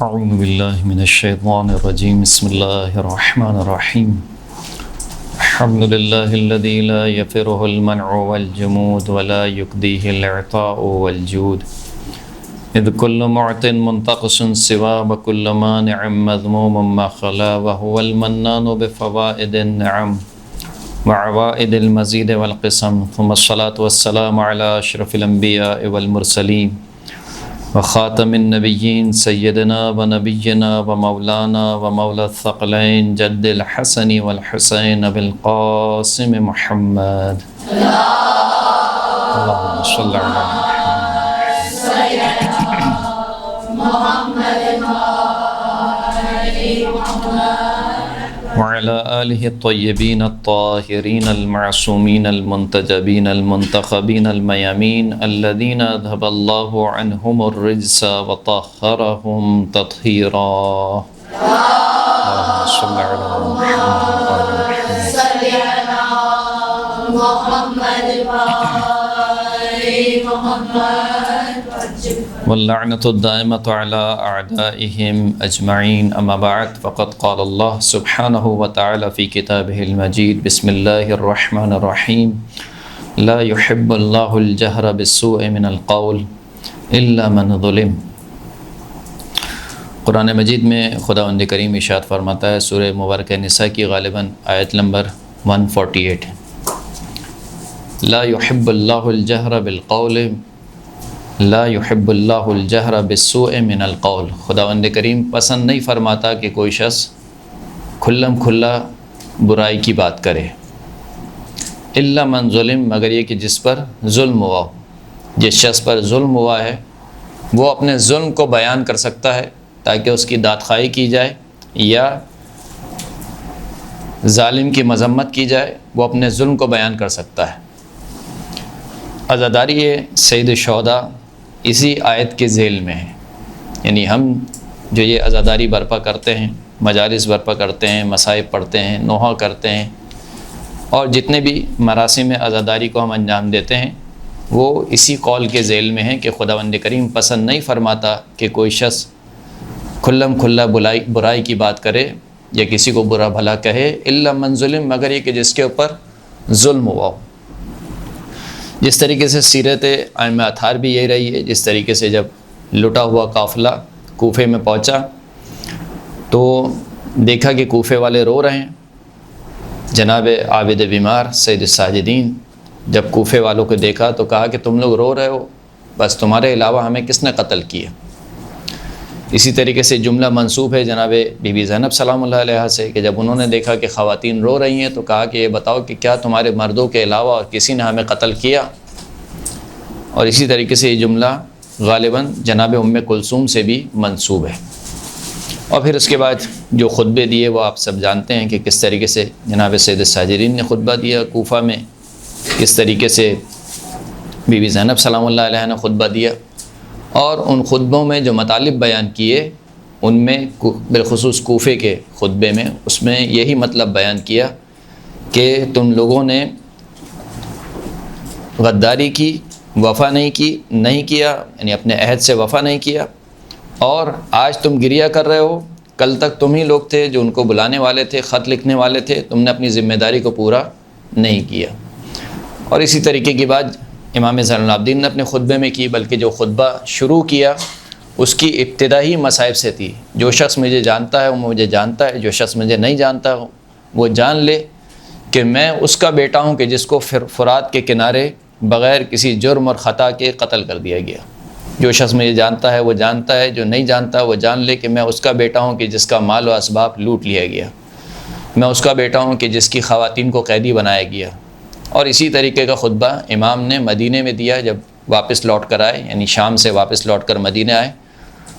اعوذ باللہ من الشیطان الرجیم بسم اللہ الرحمن الرحیم الحمد للہ الذی لا یفرہ المنع والجمود ولا یکدیہ العطاء والجود اذ کل معط منتقص سوا وکل مانع مذموم ما خلا وهو المنان بفوائد النعم وعوائد المزید والقسم ثم الصلاة والسلام علی اشرف الانبیاء والمرسلین وخاتم النبیین سیدنا و نبینا و مولانا و مولا الثقلین جد الحسن والحسین بالقاسم محمد اللہم صلی وعلى آلہ الطیبین الطاہرین المعصومین المنتجبین المنتخبین المیامین الذین اذهب اللہ عنہم الرجس وطہرہم تطہیرا اللہم صلی علی محمد واللعنة الدائمة على أعدائهم أجمعين أما بعد فقد قال الله سبحانه وتعالى في كتابه المجيد بسم الله الرحمن الرحيم لا يحب الله الجهر بالسوء من القول إلا من ظلم۔ قرآن مجید میں خداوند کریم ارشاد فرماتا ہے سورہ مبارکہ نساء کی غالباً آیت نمبر 148 لا يحب الله الجهر بالقول لا يحب اللہ الجہر بالسوء من القول، خداوند کریم پسند نہیں فرماتا کہ کوئی شخص کھلم کھلا برائی کی بات کرے، الا من ظلم، مگر یہ کہ جس پر ظلم ہوا ہو۔ جس شخص پر ظلم ہوا ہے وہ اپنے ظلم کو بیان کر سکتا ہے تاکہ اس کی دادخواہی کی جائے، یا ظالم کی مذمت کی جائے، وہ اپنے ظلم کو بیان کر سکتا ہے۔ عزاداری سید الشہداء اسی آیت کے ذیل میں ہے، یعنی ہم جو یہ عزاداری برپا کرتے ہیں، مجالس برپا کرتے ہیں، مصائب پڑھتے ہیں، نوحہ کرتے ہیں، اور جتنے بھی مراسم عزاداری کو ہم انجام دیتے ہیں وہ اسی قول کے ذیل میں ہیں کہ خداوند کریم پسند نہیں فرماتا کہ کوئی شخص کھلم کھلا برائی کی بات کرے یا کسی کو برا بھلا کہے، الا من ظلم، مگر یہ کہ جس کے اوپر ظلم ہوا ہو۔ جس طریقے سے سیرت ائمہ اطہار بھی یہی رہی ہے، جس طریقے سے جب لٹا ہوا قافلہ کوفے میں پہنچا تو دیکھا کہ کوفے والے رو رہے ہیں۔ جناب عابد بیمار سید الساجدین جب کوفے والوں کو دیکھا تو کہا کہ تم لوگ رو رہے ہو، بس تمہارے علاوہ ہمیں کس نے قتل کیا۔ اسی طریقے سے جملہ منسوب ہے جناب بی بی زینب سلام اللہ علیہ سے کہ جب انہوں نے دیکھا کہ خواتین رو رہی ہیں تو کہا کہ یہ بتاؤ کہ کیا تمہارے مردوں کے علاوہ اور کسی نے ہمیں قتل کیا۔ اور اسی طریقے سے یہ جملہ غالباً جناب ام کلثوم سے بھی منسوب ہے۔ اور پھر اس کے بعد جو خطبے دیے وہ آپ سب جانتے ہیں کہ کس طریقے سے جناب سید الساجدین نے خطبہ دیا کوفہ میں، کس طریقے سے بی بی زینب سلام اللہ علیہ نے خطبہ دیا، اور ان خطبوں میں جو مطالب بیان کیے ان میں بالخصوص کوفے کے خطبے میں اس میں یہی مطلب بیان کیا کہ تم لوگوں نے غداری کی، وفا نہیں کیا، یعنی اپنے عہد سے وفا نہیں کیا، اور آج تم گریہ کر رہے ہو، کل تک تم ہی لوگ تھے جو ان کو بلانے والے تھے، خط لکھنے والے تھے، تم نے اپنی ذمہ داری کو پورا نہیں کیا۔ اور اسی طریقے کی بات امام زین العابدین نے اپنے خطبے میں کی، بلکہ جو خطبہ شروع کیا اس کی ابتدا ہی مصائب سے تھی۔ جو شخص مجھے جانتا ہے وہ مجھے جانتا ہے، جو شخص مجھے نہیں جانتا وہ جان لے کہ میں اس کا بیٹا ہوں کہ جس کو فرات کے کنارے بغیر کسی جرم اور خطا کے قتل کر دیا گیا۔ جو شخص مجھے جانتا ہے وہ جانتا ہے، جو نہیں جانتا وہ جان لے کہ میں اس کا بیٹا ہوں کہ جس کا مال و اسباب لوٹ لیا گیا، میں اس کا بیٹا ہوں کہ جس کی خواتین کو قیدی بنایا گیا۔ اور اسی طریقے کا خطبہ امام نے مدینے میں دیا جب واپس لوٹ کر آئے، یعنی شام سے واپس لوٹ کر مدینے آئے،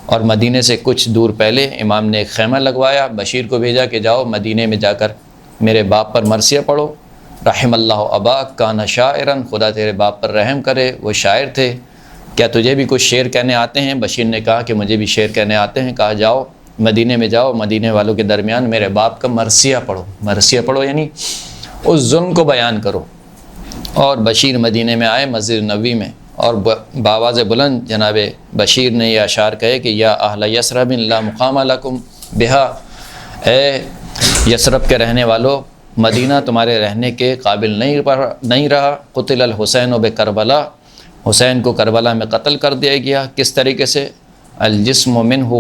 اور مدینے سے کچھ دور پہلے امام نے ایک خیمہ لگوایا، بشیر کو بھیجا کہ جاؤ مدینے میں جا کر میرے باپ پر مرثیہ پڑھو، رحم اللہ اباک کان شاعرن، خدا تیرے باپ پر رحم کرے وہ شاعر تھے، کیا تجھے بھی کچھ شعر کہنے آتے ہیں؟ بشیر نے کہا کہ مجھے بھی شعر کہنے آتے ہیں۔ کہا جاؤ مدینے میں جاؤ، مدینے والوں کے درمیان میرے باپ کا مرثیہ پڑھو، یعنی اس ظلم کو بیان کرو۔ اور بشیر مدینے میں آئے، مسجد نبوی میں اور بآواز بلند جناب بشیر نے یہ اشعار کہے کہ یا اہل یثرب لا مقام لکم بہا، اے یثرب کے رہنے والو، مدینہ تمہارے رہنے کے قابل نہیں رہا۔ قتل الحسین بکربلا، حسین کو کربلا میں قتل کر دیا گیا۔ کس طریقے سے؟ الجسم منہ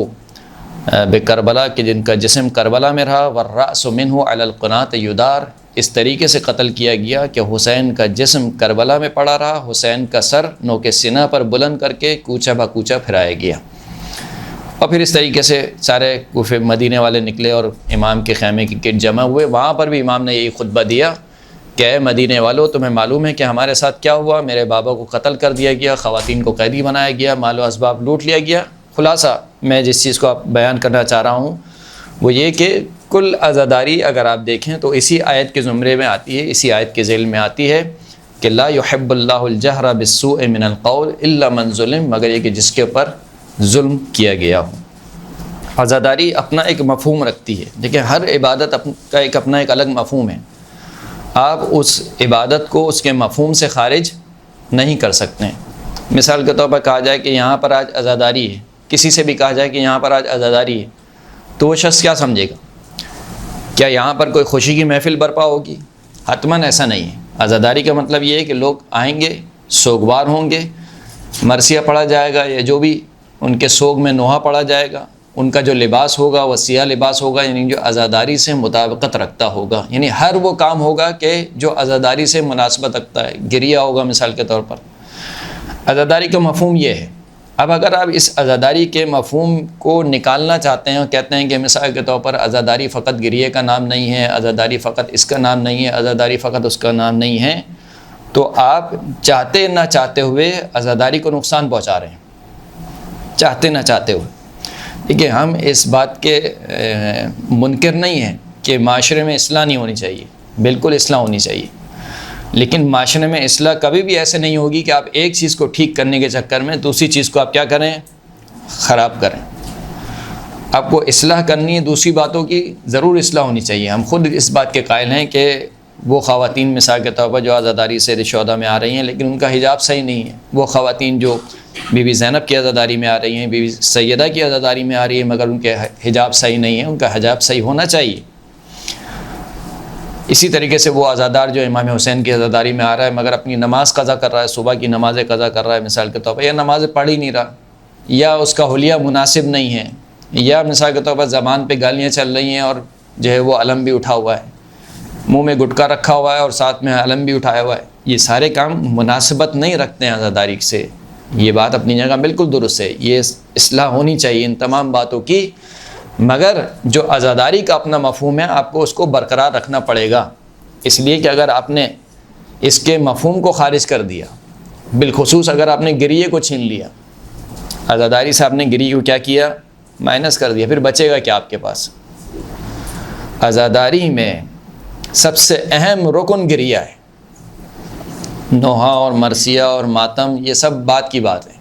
بکربلا، کہ جن کا جسم کربلا میں رہا، والرأس منہ علی القناۃ یدار، اس طریقے سے قتل کیا گیا کہ حسین کا جسم کربلا میں پڑا رہا، حسین کا سر نوک سینہ پر بلند کر کے کوچہ بہ کوچہ پھرایا گیا۔ اور پھر اس طریقے سے سارے کوفے مدینے والے نکلے اور امام کے خیمے کی گرد جمع ہوئے۔ وہاں پر بھی امام نے یہی خطبہ دیا کہ اے مدینے والو، تمہیں معلوم ہے کہ ہمارے ساتھ کیا ہوا، میرے بابا کو قتل کر دیا گیا، خواتین کو قیدی بنایا گیا، مال و اسباب لوٹ لیا گیا۔ خلاصہ میں جس چیز کو بیان کرنا چاہ رہا ہوں وہ یہ کہ کل عزاداری اگر آپ دیکھیں تو اسی آیت کے زمرے میں آتی ہے، اسی آیت کے ذیل میں آتی ہے کہ لا يحب اللہ الجہر بالسوء من القول الا من ظلم، مگر یہ کہ جس کے اوپر ظلم کیا گیا ہو۔ عزاداری اپنا ایک مفہوم رکھتی ہے، دیکھیں ہر عبادت کا ایک اپنا ایک الگ مفہوم ہے، آپ اس عبادت کو اس کے مفہوم سے خارج نہیں کر سکتے۔ مثال کے طور پر کہا جائے کہ یہاں پر آج عزاداری ہے، کسی سے بھی کہا جائے کہ یہاں پر آج عزاداری ہے، تو وہ شخص کیا سمجھے گا؟ کیا یہاں پر کوئی خوشی کی محفل برپا ہوگی؟ حتماً ایسا نہیں ہے۔ عزاداری کا مطلب یہ ہے کہ لوگ آئیں گے، سوگوار ہوں گے، مرثیہ پڑھا جائے گا یا جو بھی ان کے سوگ میں نوحہ پڑھا جائے گا، ان کا جو لباس ہوگا وہ سیاہ لباس ہوگا، یعنی جو عزاداری سے مطابقت رکھتا ہوگا، یعنی ہر وہ کام ہوگا کہ جو عزاداری سے مناسبت رکھتا ہے۔ گریہ ہوگا مثال کے طور پر۔ عزاداری کا مفہوم یہ ہے۔ اب اگر آپ اس عزاداری کے مفہوم کو نکالنا چاہتے ہیں اور کہتے ہیں کہ مثال کے طور پر عزاداری فقط گریہ کا نام نہیں ہے، عزاداری فقط اس کا نام نہیں ہے، عزاداری فقط اس کا نام نہیں ہے، تو آپ چاہتے نہ چاہتے ہوئے عزاداری کو نقصان پہنچا رہے ہیں، چاہتے نہ چاہتے ہوئے۔ دیکھیے ہم اس بات کے منکر نہیں ہیں کہ معاشرے میں اصلاح نہیں ہونی چاہیے، بالکل اصلاح ہونی چاہیے، لیکن معاشرے میں اصلاح کبھی بھی ایسے نہیں ہوگی کہ آپ ایک چیز کو ٹھیک کرنے کے چکر میں دوسری چیز کو آپ کیا کریں؟ خراب کریں۔ آپ کو اصلاح کرنی ہے، دوسری باتوں کی ضرور اصلاح ہونی چاہیے۔ ہم خود اس بات کے قائل ہیں کہ وہ خواتین مثال کے طور پر جو عزاداری سے شہداء میں آ رہی ہیں لیکن ان کا حجاب صحیح نہیں ہے، وہ خواتین جو بی بی زینب کی عزاداری میں آ رہی ہیں، بی بی سیدہ کی عزاداری میں آ رہی ہیں مگر ان کے حجاب صحیح نہیں ہے، ان کا حجاب صحیح ہونا چاہیے۔ اسی طریقے سے وہ عزادار جو امام حسین کی عزاداری میں آ رہا ہے مگر اپنی نماز قضا کر رہا ہے، صبح کی نمازیں قضا کر رہا ہے مثال کے طور پر، یا نماز پڑھ ہی نہیں رہا، یا اس کا حلیہ مناسب نہیں ہے، یا مثال کے طور پر زبان پہ گالیاں چل رہی ہیں اور جو ہے وہ علم بھی اٹھا ہوا ہے، منہ میں گٹکا رکھا ہوا ہے اور ساتھ میں علم بھی اٹھایا ہوا ہے، یہ سارے کام مناسبت نہیں رکھتے ہیں عزاداری سے۔ یہ بات اپنی جگہ بالکل درست ہے، یہ اصلاح ہونی چاہیے ان تمام باتوں کی، مگر جو عزاداری کا اپنا مفہوم ہے آپ کو اس کو برقرار رکھنا پڑے گا، اس لیے کہ اگر آپ نے اس کے مفہوم کو خارج کر دیا، بالخصوص اگر آپ نے گریہ کو چھین لیا، عزاداری سے آپ نے گریہ کو کیا کیا؟ مائنس کر دیا، پھر بچے گا کیا آپ کے پاس؟ عزاداری میں سب سے اہم رکن گریہ ہے، نوحہ اور مرثیہ اور ماتم یہ سب بات کی بات ہے،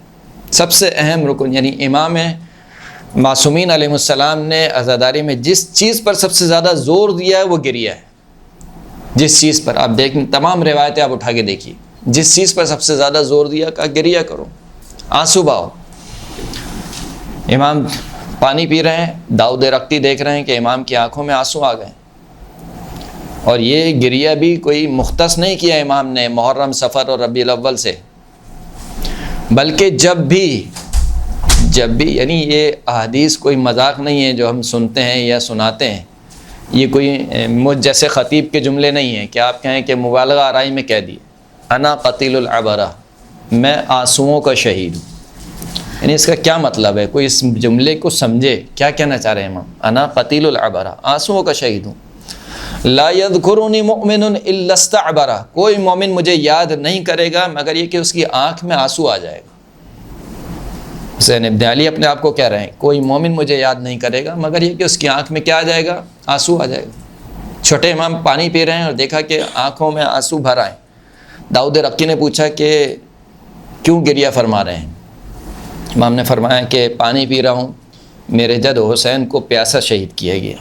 سب سے اہم رکن، یعنی امام معصومین علیہ السلام نے عزاداری میں جس چیز پر سب سے زیادہ زور دیا ہے وہ گریہ ہے۔ جس چیز پر آپ دیکھیں، تمام روایتیں آپ اٹھا کے دیکھیے، جس چیز پر سب سے زیادہ زور دیا کہا گریہ کرو، آنسو بہاؤ۔ امام پانی پی رہے ہیں، داؤد رقتی دیکھ رہے ہیں کہ امام کی آنکھوں میں آنسو آ گئے، اور یہ گریہ بھی کوئی مختص نہیں کیا امام نے محرم، صفر اور ربیع الاول سے، بلکہ جب بھی یعنی یہ احادیث کوئی مذاق نہیں ہے جو ہم سنتے ہیں یا سناتے ہیں، یہ کوئی مجھ جیسے خطیب کے جملے نہیں ہیں کہ آپ کہیں کہ مبالغہ آرائی میں کہہ دیے انا قتیل العبرہ، میں آنسوؤں کا شہید ہوں، یعنی اس کا کیا مطلب ہے؟ کوئی اس جملے کو سمجھے کیا کہنا چاہ رہے ہیں امام؟ انا قتیل العبرہ، آنسوؤں کا شہید ہوں۔ لا یذکرنی مؤمن الا استعبرہ، کوئی مومن مجھے یاد نہیں کرے گا مگر یہ کہ اس کی آنکھ میں آنسو آ جائے گا۔ حسین ابن علی اپنے آپ کو کہہ رہے ہیں کوئی مومن مجھے یاد نہیں کرے گا مگر یہ کہ اس کی آنکھ میں کیا آ جائے گا؟ آنسو آ جائے گا۔ چھوٹے امام پانی پی رہے ہیں اور دیکھا کہ آنکھوں میں آنسو بھر آئے۔ داؤد رقی نے پوچھا کہ کیوں گریہ فرما رہے ہیں؟ امام نے فرمایا کہ پانی پی رہا ہوں، میرے جد حسین کو پیاسا شہید کیا گیا،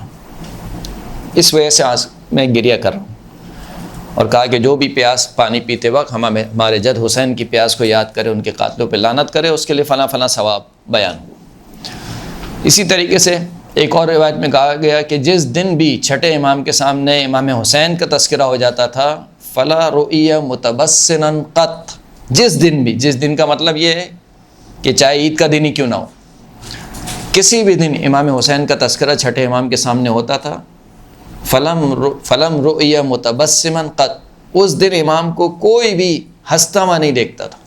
اس وجہ سے میں گریہ کر رہا ہوں۔ اور کہا کہ جو بھی پیاس پانی پیتے وقت ہمارے جد حسین کی پیاس کو یاد کرے، ان کے قاتلوں پہ لعنت کرے، اس کے لیے فلاں فلاں ثواب بیان ہو۔ اسی طریقے سے ایک اور روایت میں کہا گیا کہ جس دن بھی چھٹے امام کے سامنے امام حسین کا تذکرہ ہو جاتا تھا فلا رؤی متبسما قط، جس دن کا مطلب یہ ہے کہ چاہے عید کا دن ہی کیوں نہ ہو، کسی بھی دن امام حسین کا تذکرہ چھٹے امام کے سامنے ہوتا تھا، فلم رؤی متبسما قط، اس دن امام کو کوئی بھی ہنستا ہوا نہیں دیکھتا تھا۔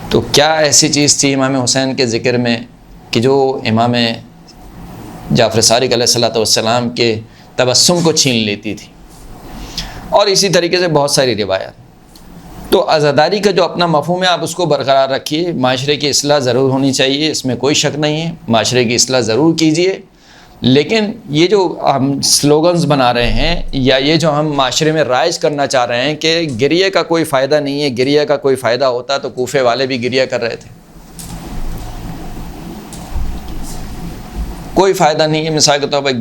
تو کیا ایسی چیز تھی امام حسین کے ذکر میں کہ جو امام جعفر صادق علیہ السلام کے تبسم کو چھین لیتی تھی؟ اور اسی طریقے سے بہت ساری روایات۔ تو عزاداری کا جو اپنا مفہوم ہے آپ اس کو برقرار رکھیے، معاشرے کی اصلاح ضرور ہونی چاہیے، اس میں کوئی شک نہیں ہے، معاشرے کی اصلاح ضرور کیجیے، لیکن یہ جو ہم سلوگنز بنا رہے ہیں یا یہ جو ہم معاشرے میں رائج کرنا چاہ رہے ہیں کہ گریہ کا کوئی فائدہ نہیں ہے، گریہ کا کوئی فائدہ ہوتا تو کوفے والے بھی گریہ کر رہے تھے، کوئی فائدہ نہیں ہے۔ مثال کے طور پر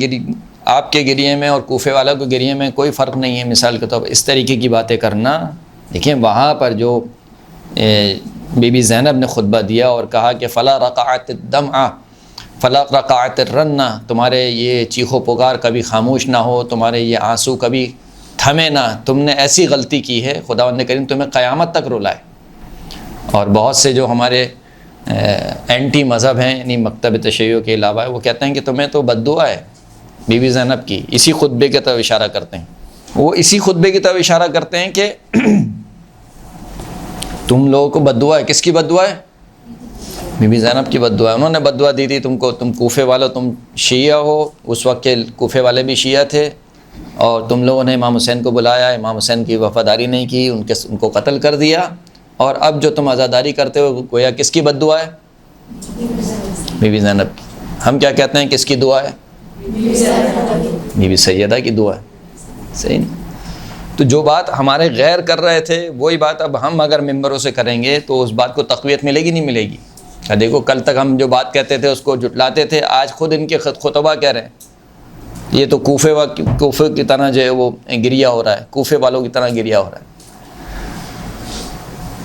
آپ کے گریے میں اور کوفے والوں کے گریے میں کوئی فرق نہیں ہے، مثال کے طور پر اس طریقے کی باتیں کرنا۔ دیکھیں وہاں پر جو بی بی زینب نے خطبہ دیا اور کہا کہ فلا رقعت الدمع فلا رقعت الرنہ، تمہارے یہ چیخ و پکار کبھی خاموش نہ ہو، تمہارے یہ آنسو کبھی تھمے نہ، تم نے ایسی غلطی کی ہے خداوند کریم تمہیں قیامت تک رلائے۔ اور بہت سے جو ہمارے اینٹی مذہب ہیں، یعنی مکتب تشیع کے علاوہ، وہ کہتے ہیں کہ تمہیں تو بد دعا ہے بی بی زینب کی، اسی خطبے کی طرف اشارہ کرتے ہیں، وہ اسی خطبے کی طرف اشارہ کرتے ہیں کہ تم لوگوں کو بد دعا ہے۔ کس کی بد دعا ہے؟ بی بی زینب کی بد دعا ہے، انہوں نے بد دعا دی تھی تم کو، تم کوفے والوں، تم شیعہ ہو، اس وقت کے کوفے والے بھی شیعہ تھے، اور تم لوگوں نے امام حسین کو بلایا، امام حسین کی وفاداری نہیں کی، ان کو قتل کر دیا، اور اب جو تم عزاداری کرتے ہو گویا کس کی بد دعا ہے؟ بی بی زینب کی۔ ہم کیا کہتے ہیں کس کی دعا ہے؟ بی بی سیدہ کی دعا ہے، صحیح نہیں؟ تو جو بات ہمارے غیر کر رہے تھے وہی بات اب ہم اگر ممبروں سے کریں گے تو اس بات کو تقویت ملے گی نہیں ملے گی؟ دیکھو کل تک ہم جو بات کہتے تھے اس کو جھٹلاتے تھے، آج خود ان کے خطبہ کہہ رہے ہیں یہ تو کوفے کی طرح جو ہے وہ گریہ ہو رہا ہے، کوفے والوں کی طرح گریہ ہو رہا ہے۔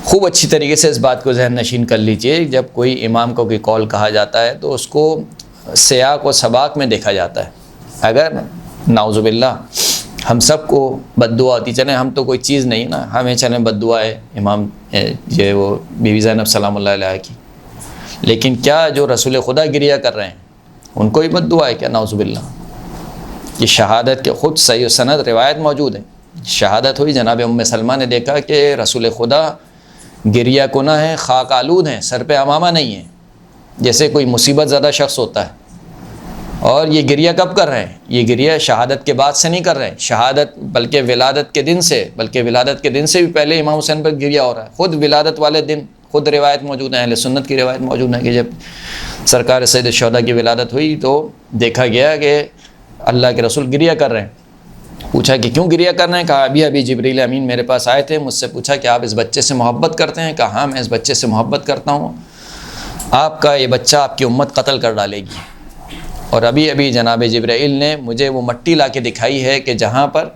خوب اچھی طریقے سے اس بات کو ذہن نشین کر لیجئے، جب کوئی امام کو کوئی قول کہا جاتا ہے تو اس کو سیاق و سباق میں دیکھا جاتا ہے۔ اگر نعوذ باللہ ہم سب کو بد دعا ہوتی، چلیں ہم تو کوئی چیز نہیں نا، ہمیں چلیں بد دعا ہے امام جو ہے وہ بی بی زینب سلام اللہ علیہ کی، لیکن کیا جو رسول خدا گریہ کر رہے ہیں ان کو ہی بد دعا ہے کیا؟ نعوذ باللہ۔ یہ شہادت کے خود صحیح و سند روایت موجود ہے، شہادت ہوئی، جناب ام سلمہ نے دیکھا کہ رسول خدا گریہ کنہ ہیں، خاک آلود ہیں، سر پہ امامہ نہیں ہے، جیسے کوئی مصیبت زدہ شخص ہوتا ہے۔ اور یہ گریہ کب کر رہے ہیں؟ یہ گریہ شہادت کے بعد سے نہیں کر رہے ہیں، شہادت بلکہ ولادت کے دن سے بھی پہلے امام حسین پر گریہ ہو رہا ہے۔ خود ولادت والے دن خود روایت موجود ہے، اہل سنت کی روایت موجود ہے کہ جب سرکار سید الشہداء کی ولادت ہوئی تو دیکھا گیا کہ اللہ کے رسول گریہ کر رہے ہیں۔ پوچھا کہ کیوں گریہ کر رہے ہیں؟ کہا ابھی جبریل امین میرے پاس آئے تھے، مجھ سے پوچھا کہ آپ اس بچے سے محبت کرتے ہیں؟ کہا ہاں میں اس بچے سے محبت کرتا ہوں، آپ کا یہ بچہ آپ کی امت قتل کر ڈالے گی۔ اور ابھی جناب جبرائیل نے مجھے وہ مٹی لا کے دکھائی ہے کہ جہاں پر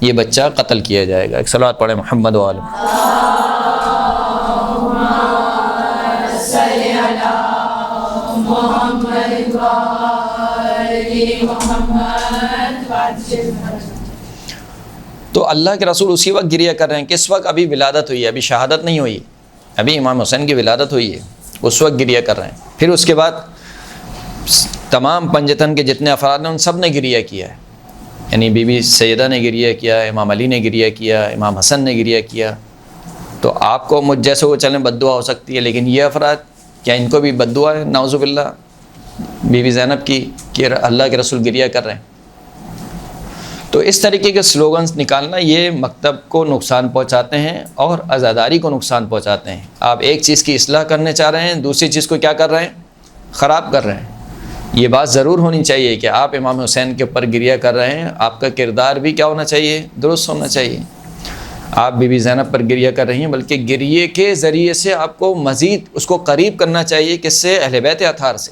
یہ بچہ قتل کیا جائے گا۔ ایک صلوات پڑھیں محمد و آلہ۔ تو اللہ کے رسول اسی وقت گریہ کر رہے ہیں، کس وقت؟ ابھی ولادت ہوئی ہے، ابھی شہادت نہیں ہوئی، ابھی امام حسین کی ولادت ہوئی ہے، اس وقت گریہ کر رہے ہیں۔ پھر اس کے بعد تمام پنجتن کے جتنے افراد ہیں ان سب نے گریہ کیا ہے، یعنی بی بی سیدہ نے گریہ کیا، امام علی نے گریہ کیا، امام حسن نے گریہ کیا۔ تو آپ کو مجھ جیسے وہ چلیں بد دعا ہو سکتی ہے، لیکن یہ افراد کیا ان کو بھی بد دعا ہے؟ نعوذ باللہ بی بی زینب کی کہ اللہ کے رسول گریہ کر رہے ہیں۔ تو اس طریقے کے سلوگنز نکالنا یہ مکتب کو نقصان پہنچاتے ہیں اور عزاداری کو نقصان پہنچاتے ہیں۔ آپ ایک چیز کی اصلاح کرنے چاہ رہے ہیں، دوسری چیز کو کیا کر رہے ہیں؟ خراب کر رہے ہیں۔ یہ بات ضرور ہونی چاہیے کہ آپ امام حسین کے اوپر گریہ کر رہے ہیں، آپ کا کردار بھی کیا ہونا چاہیے؟ درست ہونا چاہیے۔ آپ بی بی زینب پر گریہ کر رہی ہیں، بلکہ گریہ کے ذریعے سے آپ کو مزید اس کو قریب کرنا چاہیے، کس سے؟ اہل بیت اطہار سے،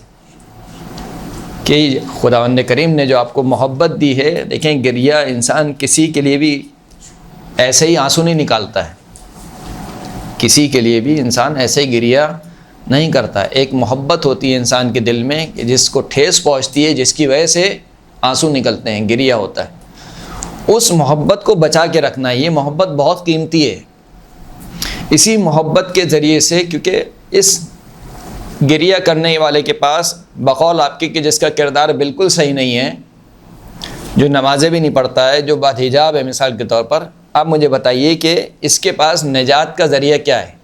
کہ خداوند کریم نے جو آپ کو محبت دی ہے۔ دیکھیں گریہ انسان کسی کے لیے بھی ایسے ہی آنسو نہیں نکالتا ہے، کسی کے لیے بھی انسان ایسے ہی گریہ نہیں کرتا. ایک محبت ہوتی ہے انسان کے دل میں کہ جس کو ٹھیس پہنچتی ہے، جس کی وجہ سے آنسو نکلتے ہیں، گریہ ہوتا ہے. اس محبت کو بچا کے رکھنا ہے. یہ محبت بہت قیمتی ہے. اسی محبت کے ذریعے سے، کیونکہ اس گریہ کرنے والے کے پاس بقول آپ کے کہ جس کا کردار بالکل صحیح نہیں ہے، جو نمازیں بھی نہیں پڑھتا ہے، جو بدحجاب ہے مثال کے طور پر، آپ مجھے بتائیے کہ اس کے پاس نجات کا ذریعہ کیا ہے؟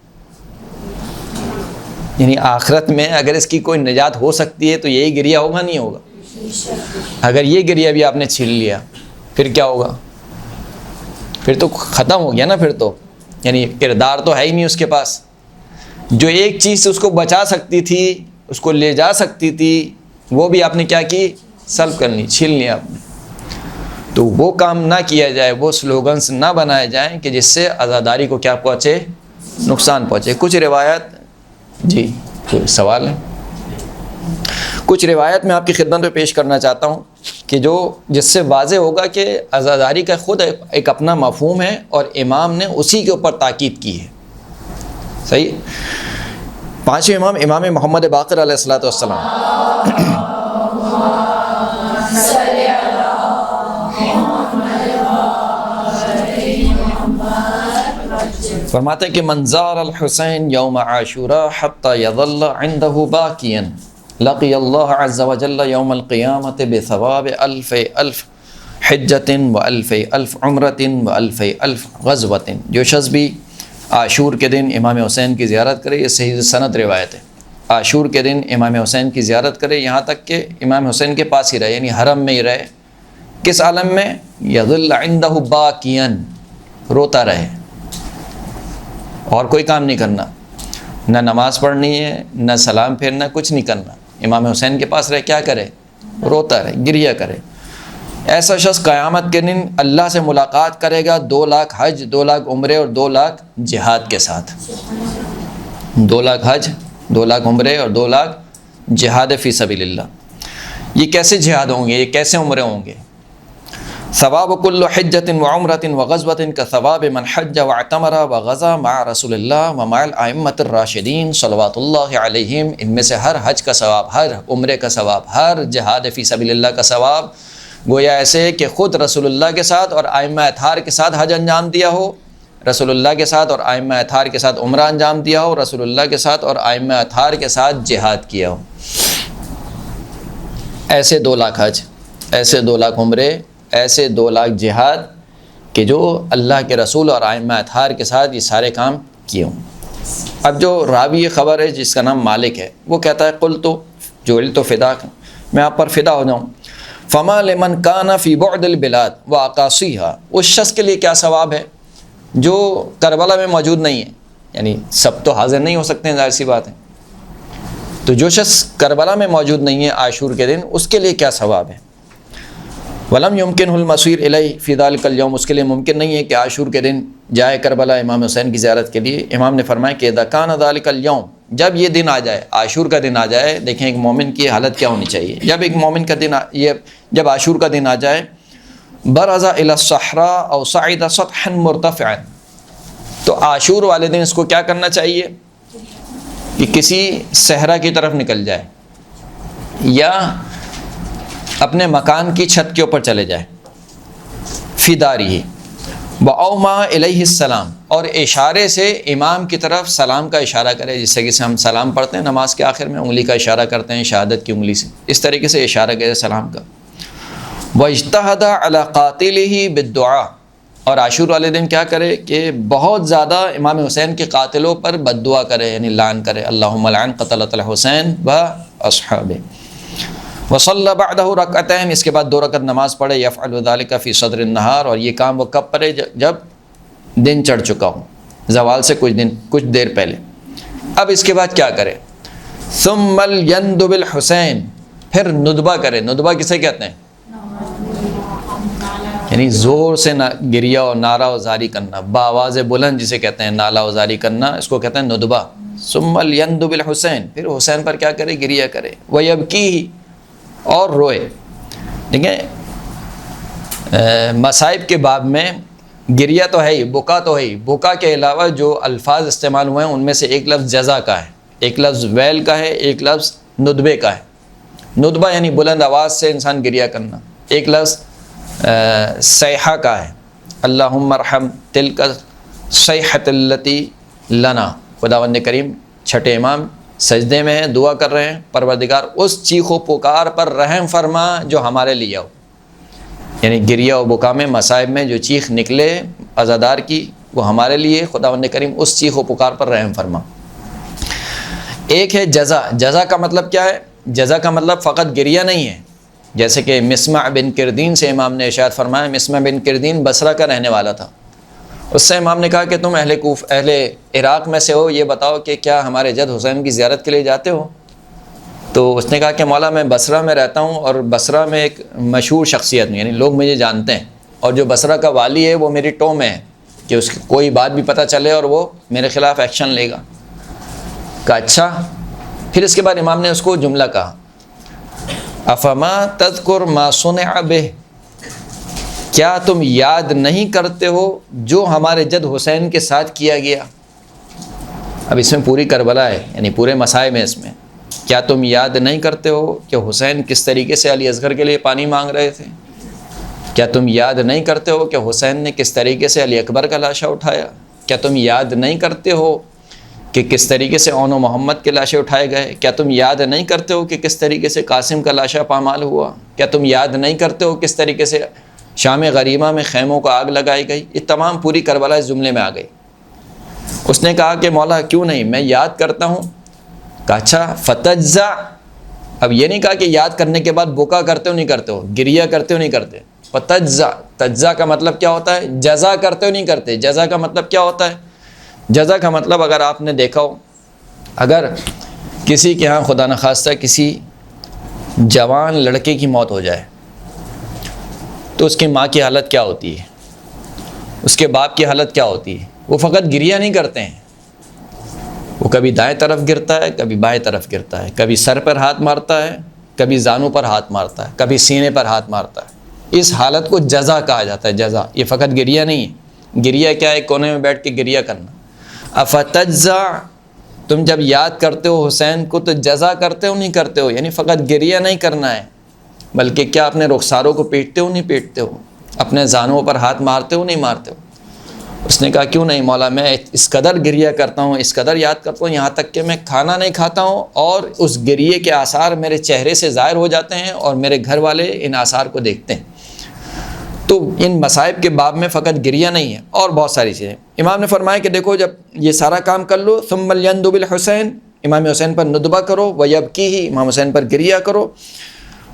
یعنی آخرت میں اگر اس کی کوئی نجات ہو سکتی ہے تو یہی گریہ ہوگا، نہیں ہوگا؟ اگر یہ گریہ بھی آپ نے چھین لیا پھر کیا ہوگا؟ پھر تو ختم ہو گیا نا. پھر تو یعنی کردار تو ہے ہی نہیں اس کے پاس. جو ایک چیز اس کو بچا سکتی تھی، اس کو لے جا سکتی تھی، وہ بھی آپ نے کیا کی؟ سلب کر لی، چھین لیا آپ نے. تو وہ کام نہ کیا جائے، وہ سلوگنس نہ بنائے جائیں کہ جس سے عزاداری کو کیا پہنچے؟ نقصان پہنچے. کچھ روایت، جی کوئی سوال ہے؟ کچھ روایت میں آپ کی خدمت میں پیش کرنا چاہتا ہوں کہ جس سے واضح ہوگا کہ عزاداری کا خود ایک اپنا مفہوم ہے اور امام نے اسی کے اوپر تاکید کی ہے. صحیح. پانچویں امام، امام محمد باقر علیہ الصلوۃ والسلام، فرماتے ہیں کہ من زار الحسین یوم عاشوراء حتی یظل عنده باکیا لقی اللہ عز وجل یوم القیامت بثواب الف الف حجۃ و الف الف عمرۃ و الف الف غزوۃ. جو شخص بھی عاشور کے دن امام حسین کی زیارت کرے، یہ صحیح سند روایت ہے، عاشور کے دن امام حسین کی زیارت کرے یہاں تک کہ امام حسین کے پاس ہی رہے، یعنی حرم میں ہی رہے. کس عالم میں؟ یظل عنده باکیا، روتا رہے، اور کوئی کام نہیں کرنا، نہ نماز پڑھنی ہے، نہ سلام پھیرنا، کچھ نہیں کرنا. امام حسین کے پاس رہ کیا کرے؟ روتا رہے، گریہ کرے. ایسا شخص قیامت کے دن اللہ سے ملاقات کرے گا 2 لاکھ حج، 2 لاکھ عمرے اور 2 لاکھ جہاد کے ساتھ. 2 لاکھ حج، 2 لاکھ عمرے اور 2 لاکھ جہاد فی سبیل اللہ. یہ کیسے جہاد ہوں گے؟ یہ کیسے عمرے ہوں گے؟ ثواب کل حجۃ و عمرۃ و غزوۃ کا ثواب من حج و اعتمر و غزا مع رسول اللہ و مع الائمۃ الراشدین صلوات اللہ علیہم. ان میں سے ہر حج کا ثواب، ہر عمرے کا ثواب، ہر جہاد فی سبیل اللہ کا ثواب، گویا ایسے کہ خود رسول اللہ کے ساتھ اور ائمہ اطہار کے ساتھ حج انجام دیا ہو، رسول اللہ کے ساتھ اور ائمہ اطہار کے ساتھ عمرہ انجام دیا ہو، رسول اللہ کے ساتھ اور ائمہ اطہار کے ساتھ جہاد کیا ہو. ایسے 2 لاکھ حج، ایسے 2 لاکھ عمرے، ایسے 2 لاکھ جہاد کہ جو اللہ کے رسول اور ائمہ اطہار کے ساتھ یہ سارے کام کیے ہوں. اب جو راوی خبر ہے جس کا نام مالک ہے، وہ کہتا ہے قلت جعلت فداک، میں آپ پر فدا ہو جاؤں. فما لمن کان فی بعد البلاد واقاصیها، اس شخص کے لیے کیا ثواب ہے جو کربلا میں موجود نہیں ہے. یعنی سب تو حاضر نہیں ہو سکتے ہیں، ظاہر سی بات ہے. تو جو شخص کربلا میں موجود نہیں ہے عاشور کے دن، اس کے لیے کیا ثواب ہے؟ ولم یمکن المصیر الیہ فی ذلک الیوم، اس کے لیے ممکن نہیں ہے کہ عاشور کے دن جائے کربلا امام حسین کی زیارت کے لیے. امام نے فرمایا کہ اذا کان ذلک الیوم، جب یہ دن آ جائے، عاشور کا دن آ جائے. دیکھیں ایک مومن کی حالت کیا ہونی چاہیے. جب ایک مومن کا دن جب عاشور کا دن آ جائے، برز الی الصحراء او صعد سطحا مرتفعا، تو عاشور والے دن اس کو کیا کرنا چاہیے کہ کسی صحرا کی طرف نکل جائے یا اپنے مکان کی چھت کے اوپر چلے جائے. فی دارہ واوما الیہ السلام، اور اشارے سے امام کی طرف سلام کا اشارہ کرے، جس سے ہم سلام پڑھتے ہیں نماز کے آخر میں، انگلی کا اشارہ کرتے ہیں شہادت کی انگلی سے، اس طریقے سے اشارہ کرے سلام کا. واجتہد علی قاتلہ بالدعاء، اور عاشور والے دن کیا کرے کہ بہت زیادہ امام حسین کے قاتلوں پر بد دعا کرے، یعنی لعن کرے، اللہم لعن قتلۃ الحسین و اصحابہ. وصلی بعدہ رکعتین، اس کے بعد 2 رکعت نماز پڑھے. یفعل ذلک فی صدر النہار، اور یہ کام وہ کب کرے؟ جب دن چڑھ چکا ہو، زوال سے کچھ دیر پہلے. اب اس کے بعد کیا کرے؟ ثم یندب الحسین، پھر ندبہ کرے. ندبہ کسے کہتے ہیں؟ یعنی زور سے گریہ اور نعرہ و زاری کرنا، بآواز بلند جسے کہتے ہیں نالہ و زاری کرنا، اس کو کہتے ہیں ندبہ. ثم یندب الحسین، پھر حسین پر کیا کرے؟ گریہ کرے. ویبکی، اور روئے. دیکھیں مصائب کے باب میں گریہ تو ہے ہی، بکا تو ہے ہی، بکا کے علاوہ جو الفاظ استعمال ہوئے ہیں ان میں سے ایک لفظ جزا کا ہے، ایک لفظ ویل کا ہے، ایک لفظ ندبے کا ہے۔ ندبہ یعنی بلند آواز سے انسان گریہ کرنا، ایک لفظ صیحہ کا ہے، اللہم ارحم تلک الصیحۃ التی لنا، خداوند کریم چھٹے امام سجدے میں ہیں، دعا کر رہے ہیں، پروردگار اس چیخ و پکار پر رحم فرما جو ہمارے لیے ہو، یعنی گریہ و بکا میں مصائب میں جو چیخ نکلے عزادار کی وہ ہمارے لیے، خداوند کریم اس چیخ و پکار پر رحم فرما۔ ایک ہے جزا، جزا کا مطلب کیا ہے؟ جزا کا مطلب فقط گریہ نہیں ہے، جیسے کہ مسمع بن کردین سے امام نے ارشاد فرمایا، مسمع بن کردین بصرہ کا رہنے والا تھا، اس سے امام نے کہا کہ تم اہل عراق میں سے ہو، یہ بتاؤ کہ کیا ہمارے جد حسین کی زیارت کے لیے جاتے ہو؟ تو اس نے کہا کہ مولا میں بصرہ میں رہتا ہوں، اور بصرہ میں ایک مشہور شخصیت ہوں، یعنی لوگ مجھے جانتے ہیں، اور جو بصرہ کا والی ہے وہ میری ٹو میں ہے کہ اس کی کوئی بات بھی پتہ چلے اور وہ میرے خلاف ایکشن لے گا۔ کہا اچھا۔ پھر اس کے بعد امام نے اس کو جملہ کہا، افما تذکر ما صنع بہ، کیا تم یاد نہیں کرتے ہو جو ہمارے جد حسین کے ساتھ کیا گیا؟ اب اس میں پوری کربلا ہے، یعنی پورے مصائب ہیں اس میں۔ کیا تم یاد نہیں کرتے ہو کہ حسین کس طریقے سے علی اصغر کے لیے پانی مانگ رہے تھے؟ کیا تم یاد نہیں کرتے ہو کہ حسین نے کس طریقے سے علی اکبر کا لاشا اٹھایا؟ کیا تم یاد نہیں کرتے ہو کہ کس طریقے سے اون و محمد کے لاشیں اٹھائے گئے؟ کیا تم یاد نہیں کرتے ہو کہ کس طریقے سے قاسم کا لاشا پامال ہوا؟ کیا تم یاد نہیں کرتے ہو کس طریقے سے شام غریبہ میں خیموں کو آگ لگائی گئی؟ یہ تمام پوری کربلا اس جملے میں آ گئی۔ اس نے کہا کہ مولا کیوں نہیں، میں یاد کرتا ہوں۔ کہا اچھا فتجزع، اب یہ نہیں کہا کہ یاد کرنے کے بعد بکا کرتے ہو نہیں کرتے ہو، گریہ کرتے ہو نہیں کرتے، فتجزع، تجزع کا مطلب کیا ہوتا ہے؟ جزا کرتے ہو نہیں کرتے۔ جزا کا مطلب کیا ہوتا ہے؟ جزا کا مطلب اگر آپ نے دیکھا ہو، اگر کسی کے ہاں خدا نخواستہ کسی جوان لڑکے کی موت ہو جائے تو اس کی ماں کی حالت کیا ہوتی ہے، اس کے باپ کی حالت کیا ہوتی ہے؟ وہ فقط گریہ نہیں کرتے ہیں، وہ کبھی دائیں طرف گرتا ہے، کبھی بائیں طرف گرتا ہے، کبھی سر پر ہاتھ مارتا ہے، کبھی زانوں پر ہاتھ مارتا ہے، کبھی سینے پر ہاتھ مارتا ہے۔ اس حالت کو جزا کہا جاتا ہے۔ جزا یہ فقط گریہ نہیں ہے۔ گریہ کیا ہے؟ کونے میں بیٹھ کے گریہ کرنا۔ افتجزع، تم جب یاد کرتے ہو حسین کو تو جزا کرتے ہو نہیں کرتے ہو، یعنی فقط گریہ نہیں کرنا ہے، بلکہ کیا اپنے رخساروں کو پیٹتے ہو نہیں پیٹتے ہو، اپنے زانوں پر ہاتھ مارتے ہو نہیں مارتے ہو؟ اس نے کہا کیوں نہیں مولا، میں اس قدر گریہ کرتا ہوں، اس قدر یاد کرتا ہوں، یہاں تک کہ میں کھانا نہیں کھاتا ہوں اور اس گریہ کے آثار میرے چہرے سے ظاہر ہو جاتے ہیں اور میرے گھر والے ان آثار کو دیکھتے ہیں۔ تو ان مصائب کے باب میں فقط گریہ نہیں ہے، اور بہت ساری چیزیں۔ امام نے فرمایا کہ دیکھو جب یہ سارا کام کر لو، ثم لینdu بالحسین، امام حسین پر ندبہ کرو، ویبکیہ، امام حسین پر گریہ کرو،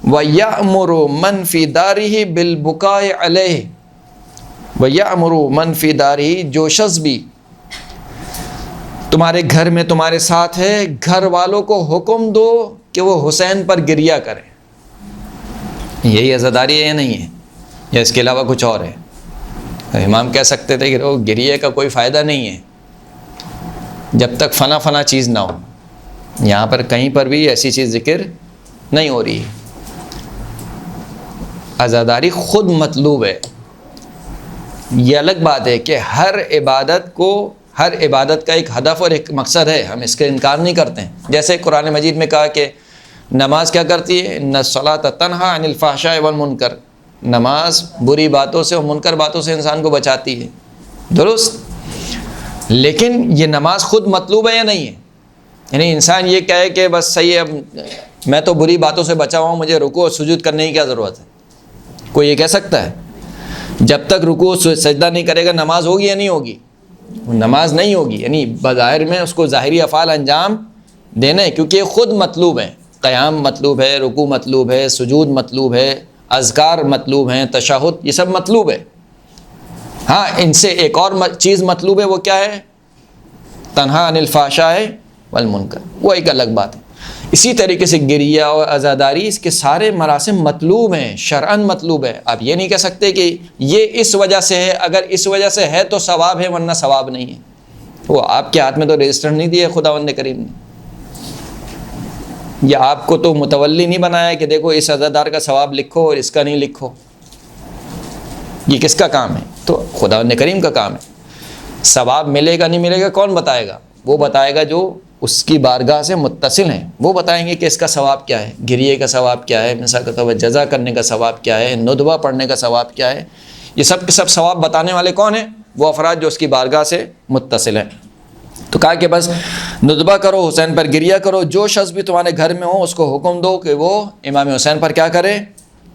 ویأمر من فی دارہ بالبکاء علیہ، ویأمر من فی دارہ، جو شخص بھی تمہارے گھر میں تمہارے ساتھ ہے، گھر والوں کو حکم دو کہ وہ حسین پر گریہ کریں۔ یہی عزاداری ہے یا نہیں ہے، یا اس کے علاوہ کچھ اور ہے؟ امام کہہ سکتے تھے کہ گریہ کا کوئی فائدہ نہیں ہے جب تک فنا چیز نہ ہو۔ یہاں پر کہیں پر بھی ایسی چیز ذکر نہیں ہو رہی ہے۔ عزاداری خود مطلوب ہے۔ یہ الگ بات ہے کہ ہر عبادت کا ایک ہدف اور ایک مقصد ہے، ہم اس کا انکار نہیں کرتے ہیں۔ جیسے قرآن مجید میں کہا کہ نماز کیا کرتی ہے؟ ان الصلاۃ تنہی عن الفحشاء والمنکر، نماز بری باتوں سے اور منکر باتوں سے انسان کو بچاتی ہے، درست؟ لیکن یہ نماز خود مطلوب ہے یا نہیں ہے؟ یعنی انسان یہ کہے کہ بس صحیح ہے، اب میں تو بری باتوں سے بچا ہوا ہوں، مجھے رکوع اور سجود کرنے کی کیا ضرورت ہے؟ کوئی یہ کہہ سکتا ہے؟ جب تک رکوع سجدہ نہیں کرے گا نماز ہوگی یا نہیں ہوگی؟ نماز نہیں ہوگی، یعنی بظاہر میں اس کو ظاہری افعال انجام دینے، کیونکہ یہ خود مطلوب ہیں۔ قیام مطلوب ہے، رکوع مطلوب ہے، سجود مطلوب ہے، اذکار مطلوب ہیں، تشہد، یہ سب مطلوب ہے۔ ہاں ان سے ایک اور چیز مطلوب ہے، وہ کیا ہے؟ تنہا عن الفحشاء والمنکر، وہ ایک الگ بات ہے۔ اسی طریقے سے گریہ اور عزاداری، اس کے سارے مراسم مطلوب ہیں، شرعاً مطلوب ہے۔ آپ یہ نہیں کہہ سکتے کہ یہ اس وجہ سے ہے، اگر اس وجہ سے ہے تو ثواب ہے ورنہ ثواب نہیں ہے۔ وہ آپ کے ہاتھ میں تو رجسٹر نہیں دیا خداوند کریم نے، یا آپ کو تو متولی نہیں بنایا کہ دیکھو اس عزادار کا ثواب لکھو اور اس کا نہیں لکھو۔ یہ کس کا کام ہے؟ تو خداوند کریم کا کام ہے. ثواب ملے گا نہیں ملے گا کون بتائے گا؟ وہ بتائے گا جو اس کی بارگاہ سے متصل ہیں، وہ بتائیں گے کہ اس کا ثواب کیا ہے، گریے کا ثواب کیا ہے، مثال کے طور پر جزا کرنے کا ثواب کیا ہے، ندوہ پڑھنے کا ثواب کیا ہے. یہ سب کے سب ثواب بتانے والے کون ہیں؟ وہ افراد جو اس کی بارگاہ سے متصل ہیں. تو کہا کہ بس ندبہ کرو، حسین پر گریہ کرو. جو شخص بھی تمہارے گھر میں ہو اس کو حکم دو کہ وہ امام حسین پر کیا کرے؟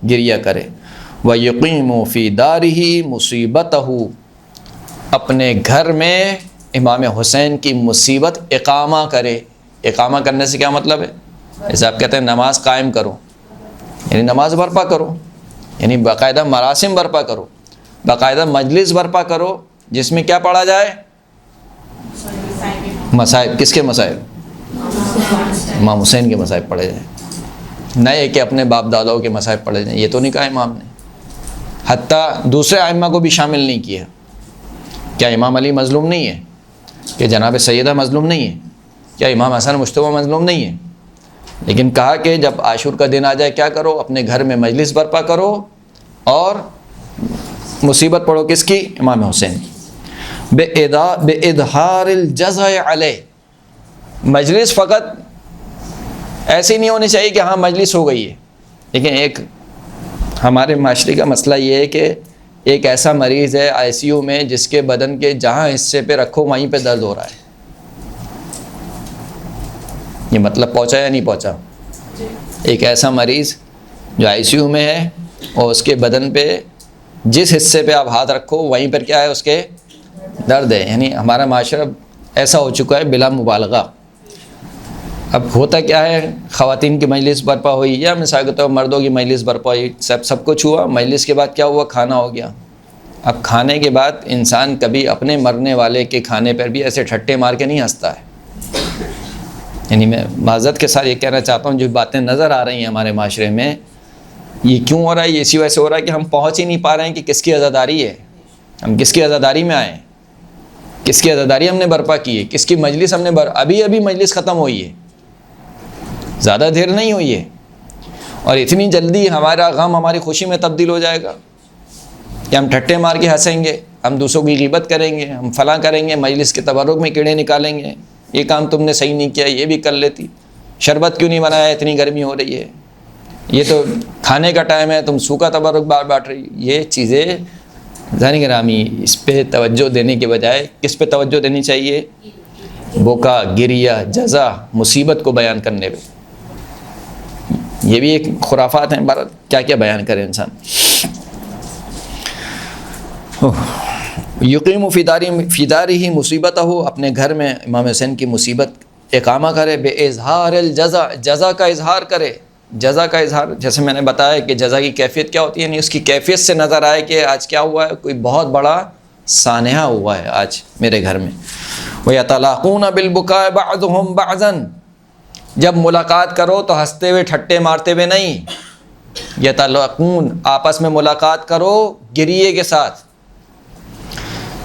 گریہ کرے. وَيُقِيمُ فِي دَارِهِ مُصِيبَتَهُ، اپنے گھر میں امام حسین کی مصیبت اقامہ کرے. اقامہ کرنے سے کیا مطلب ہے؟ جیسے آپ کہتے ہیں نماز قائم کرو، یعنی نماز برپا کرو، یعنی باقاعدہ مراسم برپا کرو، باقاعدہ مجلس برپا کرو جس میں کیا پڑھا جائے؟ مصائب. کس کے مصائب؟ امام حسین کے مصائب پڑھے جائیں، نہ یہ کہ اپنے باپ داداؤں کے مصائب پڑھے جائیں. یہ تو نہیں کہا امام نے. حتیٰ دوسرے ائمہ کو بھی شامل نہیں کیا. کیا امام علی مظلوم نہیں ہے؟ کہ جناب سیدہ مظلوم نہیں ہے؟ کیا امام حسن مجتبی مظلوم نہیں ہے؟ لیکن کہا کہ جب عاشور کا دن آ جائے کیا کرو؟ اپنے گھر میں مجلس برپا کرو اور مصیبت پڑھو. کس کی؟ امام حسین. بِإِظْهَارِ الْجَزَعِ عَلَيْهِ، مجلس فقط ایسی نہیں ہونی چاہیے کہ ہاں مجلس ہو گئی ہے. لیکن ایک ہمارے معاشرے کا مسئلہ یہ ہے کہ ایک ایسا مریض ہے آئی سی یو میں جس کے بدن کے جہاں حصے پہ رکھو وہیں پہ درد ہو رہا ہے. یہ مطلب پہنچا یا نہیں پہنچا؟ ایک ایسا مریض جو آئی سی یو میں ہے اور اس کے بدن پہ جس حصے پہ آپ ہاتھ رکھو وہیں پر کیا ہے؟ اس کے درد ہے. یعنی ہمارا معاشرہ ایسا ہو چکا ہے بلا مبالغہ. اب ہوتا کیا ہے؟ خواتین کی مجلس برپا ہوئی یا مثال کے طور پر مردوں کی مجلس برپا ہوئی، سب کچھ ہوا. مجلس کے بعد کیا ہوا؟ کھانا ہو گیا. اب کھانے کے بعد انسان کبھی اپنے مرنے والے کے کھانے پر بھی ایسے ٹھٹے مار کے نہیں ہنستا ہے. یعنی میں معذرت کے ساتھ یہ کہنا چاہتا ہوں جو باتیں نظر آ رہی ہیں ہمارے معاشرے میں، یہ کیوں ہو رہا ہے؟ یہ اسی وجہ سے ہو رہا ہے کہ ہم پہنچ ہی نہیں پا رہے ہیں کہ کس کی عزاداری ہے. ہم کس کی عزاداری میں آئے ہیں؟ کس کی عزاداری ہم نے برپا کی ہے؟ کس کی مجلس ہم نے ابھی مجلس ختم ہوئی ہے، زیادہ دیر نہیں ہوئی ہے، اور اتنی جلدی ہمارا غم ہماری خوشی میں تبدیل ہو جائے گا کہ ہم ٹھٹے مار کے ہنسیں گے، ہم دوسروں کی غیبت کریں گے، ہم فلاں کریں گے، مجلس کے تبرک میں کیڑے نکالیں گے. یہ کام تم نے صحیح نہیں کیا، یہ بھی کر لیتی. شربت کیوں نہیں بنایا؟ اتنی گرمی ہو رہی ہے. یہ تو کھانے کا ٹائم ہے، تم سوکھا تبرک بانٹ رہی. یہ چیزیں ذہن گرامی، اس پہ توجہ دینے کے بجائے کس پہ توجہ دینی چاہیے؟ بکا، گریہ، جزا، مصیبت کو بیان کرنے پہ. یہ بھی ایک خرافات ہیں، کیا کیا بیان کرے انسان. یقیم فی دارہ مصیبتہ، اپنے گھر میں امام حسین کی مصیبت اقامہ کرے. بے اظہار الجزا، جزا کا اظہار کرے. جزا کا اظہار جیسے میں نے بتایا کہ جزا کی کیفیت کیا ہوتی ہے، یعنی اس کی کیفیت سے نظر آئے کہ آج کیا ہوا ہے، کوئی بہت بڑا سانحہ ہوا ہے آج میرے گھر میں. وَيَتَلَاقُونَ بِالْبُكَاءِ بَعْضُهُمْ بَعْضًا، جب ملاقات کرو تو ہنستے ہوئے ٹھٹے مارتے ہوئے نہیں. یتلاقون، آپس میں ملاقات کرو گریے کے ساتھ.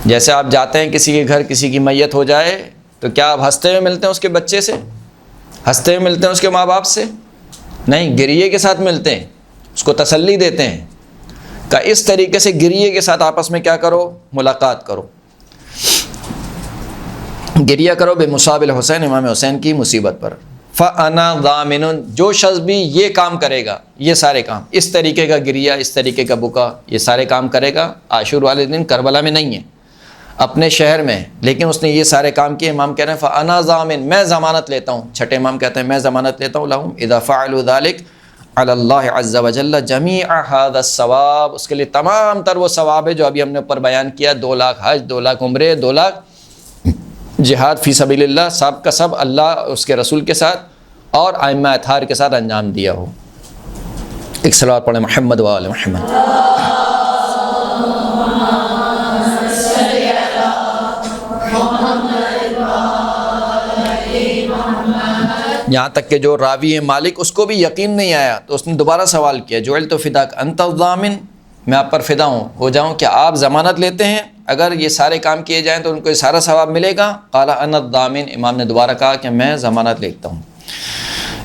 جیسے آپ جاتے ہیں کسی کے گھر، کسی کی میت ہو جائے تو کیا آپ ہنستے ہوئے ملتے ہیں اس کے بچے سے؟ ہنستے ہوئے ملتے ہیں اس کے ماں باپ سے؟ نہیں، گریے کے ساتھ ملتے ہیں، اس کو تسلی دیتے ہیں. کہ اس طریقے سے گریے کے ساتھ آپس میں کیا کرو؟ ملاقات کرو. گریہ کرو بے مصاب الحسین، امام حسین کی مصیبت پر. فَأَنَا ضَامِنٌ، جو شخص بھی یہ کام کرے گا، یہ سارے کام، اس طریقے کا گریہ، اس طریقے کا بکا، یہ سارے کام کرے گا. عاشور والے دن کربلا میں نہیں ہے، اپنے شہر میں، لیکن اس نے یہ سارے کام کیے. امام کہہ رہے ہیں فَأَنَا ضَامِن، میں ضمانت لیتا ہوں. چھٹے امام کہتے ہیں میں ضمانت لیتا ہوں. لَهُمْ اِذَا فَعَلُوا ذَلِكَ عَلَى اللَّهِ عَزَّ وَجَلَّ جَمِيعَ هَذَا الثَّوَابِ، اس کے لیے تمام تر وہ ثواب ہے جو ابھی ہم نے اوپر بیان کیا. 2 لاکھ حج، 2 لاکھ عمرے، 2 لاکھ جہاد فی سبیل اللہ، سب کا سب اللہ اس کے رسول کے ساتھ اور ائمہ اطہار کے ساتھ انجام دیا ہو. ایک صلوات پڑھیں محمد و آل محمد. یہاں تک کہ جو راوی ہے مالک، اس کو بھی یقین نہیں آیا تو اس نے دوبارہ سوال کیا جعلت فداک انت الضامن، میں آپ پر فدا ہو جاؤں، کہ آپ ضمانت لیتے ہیں اگر یہ سارے کام کیے جائیں تو ان کو یہ سارا ثواب ملے گا؟ قال انا الضامن، امام نے دوبارہ کہا کہ میں ضمانت لیتا ہوں.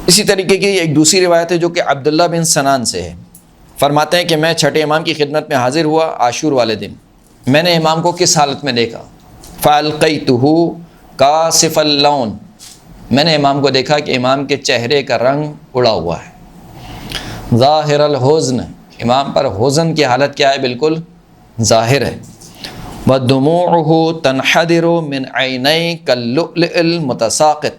اسی طریقے کی ایک دوسری روایت ہے جو کہ عبداللہ بن سنان سے ہے. فرماتے ہیں کہ میں چھٹے امام کی خدمت میں حاضر ہوا عاشور والے دن. میں نے امام کو کس حالت میں دیکھا؟ فَأَلْقَيْتُهُ كَاسِفَ اللَّوْنِ، میں نے امام کو دیکھا کہ امام کے چہرے کا رنگ اڑا ہوا ہے، ظاہر الحزن، امام پر حزن کی حالت کیا ہے؟ بالکل ظاہر ہے، وَدُمُوعُهُ تَنْحَدِرُ مِنْ عَيْنَيْهِ كَاللُّؤْلُؤِ الْمُتَسَاقِطِ،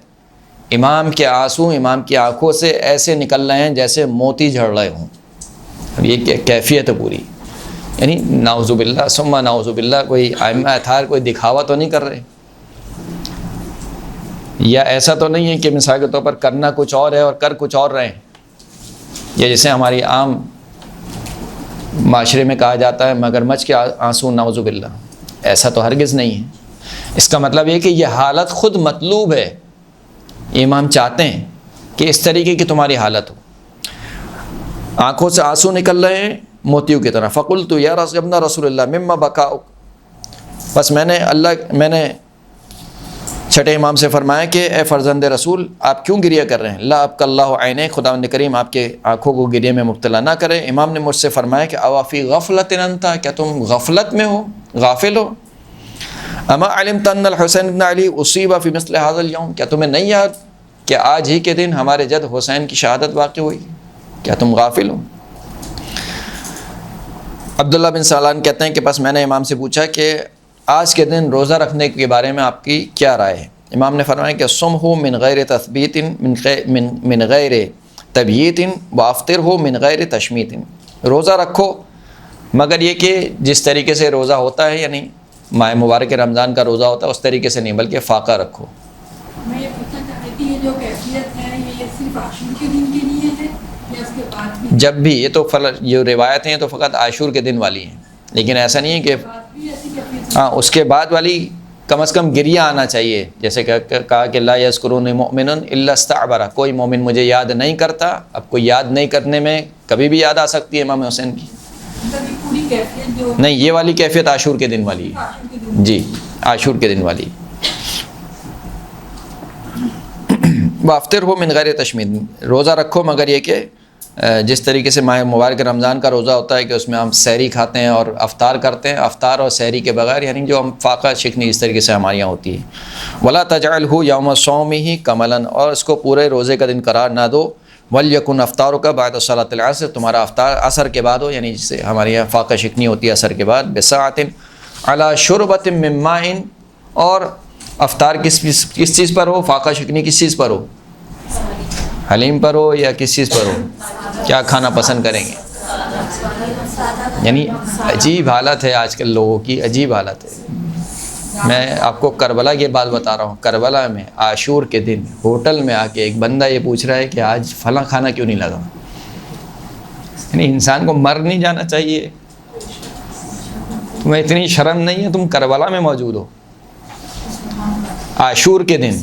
امام کے آنسو امام کی آنکھوں سے ایسے نکل رہے ہیں جیسے موتی جھڑ رہے ہوں۔ اب یہ کیفیت ہے پوری، یعنی نعوذ باللہ ثم نعوذ باللہ، کوئی ائمہ اطہار کوئی دکھاوا تو نہیں کر رہے، یا ایسا تو نہیں ہے کہ مثال کے طور پر کرنا کچھ اور ہے اور کر کچھ اور رہے ہیں، یا جیسے ہماری عام معاشرے میں کہا جاتا ہے مگرمچھ کے آنسو، نعوذ باللہ، ایسا تو ہرگز نہیں ہے۔ اس کا مطلب یہ کہ یہ حالت خود مطلوب ہے، امام چاہتے ہیں کہ اس طریقے کی تمہاری حالت ہو، آنکھوں سے آنسو نکل رہے ہیں موتیوں کی طرح۔ فقلت یا ابن رسول اللہ مما بکاؤک، بس میں نے چھٹے امام سے فرمایا کہ اے فرزند رسول آپ کیوں گریہ کر رہے ہیں؟ لا ابقى اللہ عینیک، خداوند کریم آپ کے آنکھوں کو گریہ میں مبتلا نہ کرے۔ امام نے مجھ سے فرمایا کہ اوافی غفلت انت، کیا تم غفلت میں ہو، غافل ہو؟ اما علمت ان الحسین بن علی اصیب فی مثل هذا اليوم، کیا تمہیں نہیں یاد کہ آج ہی کے دن ہمارے جد حسین کی شہادت واقع ہوئی؟ کیا تم غافل ہو؟ عبداللہ بن سالان کہتے ہیں کہ بس میں نے امام سے پوچھا کہ آج کے دن روزہ رکھنے کے بارے میں آپ کی کیا رائے ہے؟ امام نے فرمایا کہ صمہ من غیر تثبیت من غیر تبییت وافطرہ من غیر تشمیت، روزہ رکھو مگر یہ کہ جس طریقے سے روزہ ہوتا ہے، یعنی ماہ مبارک رمضان کا روزہ ہوتا ہے اس طریقے سے نہیں بلکہ فاقہ رکھو۔ میں یہ پوچھنا چاہ رہی تھی یہ جو کیفیت ہے یہ صرف عاشور کے دن کے لیے ہے یا اس کے بعد بھی؟ جب بھی، یہ تو یہ روایتیں ہیں تو فقط عاشور کے دن والی ہیں، لیکن ایسا نہیں ہے کہ ہاں اس کے بعد والی کم از کم گریہ آنا چاہیے، جیسے کہ کہا کہ لا یذکرونی مؤمن الا استعبر، کوئی مومن مجھے یاد نہیں کرتا۔ اب کوئی یاد نہیں کرنے میں کبھی بھی یاد آ سکتی ہے امام حسین کی، پوری کیفیت جو نہیں یہ والی کیفیت عاشور کے دن والی ہے، جی عاشور کے دن والی۔ وافطرہ من غیر تشمید، روزہ رکھو مگر یہ کہ جس طریقے سے ماہ مبارک رمضان کا روزہ ہوتا ہے کہ اس میں ہم سحری کھاتے ہیں اور افطار کرتے ہیں، افطار اور سحری کے بغیر یعنی جو ہم فاقہ شکنی اس طریقے سے ہمارے یہاں ہوتی ہے۔ ولا تجعلہ یوم صومہ کملا، اور اس کو پورے روزے کا دن قرار نہ دو۔ ولیکن افطارک بعد صلاۃ العصر، تمہارا افطار عصر کے بعد ہو، یعنی جس سے ہمارے یہاں فاقہ شکنی ہوتی ہے عصر کے بعد۔ بساعۃ علی شربۃ من ماء، اور افطار کس چیز پر ہو، فاقہ شکنی کس چیز پر ہو، حلیم پر ہو یا کس چیز پر ہو، کیا کھانا پسند کریں گے؟ یعنی عجیب حالت ہے آج کل لوگوں کی، عجیب حالت ہے۔ میں آپ کو کربلا کی بات بتا رہا ہوں، کربلا میں عاشور کے دن ہوٹل میں آ کے ایک بندہ یہ پوچھ رہا ہے کہ آج فلاں کھانا کیوں نہیں لگا؟ یعنی انسان کو مر نہیں جانا چاہیے؟ تمہیں اتنی شرم نہیں ہے؟ تم کربلا میں موجود ہو عاشور کے دن،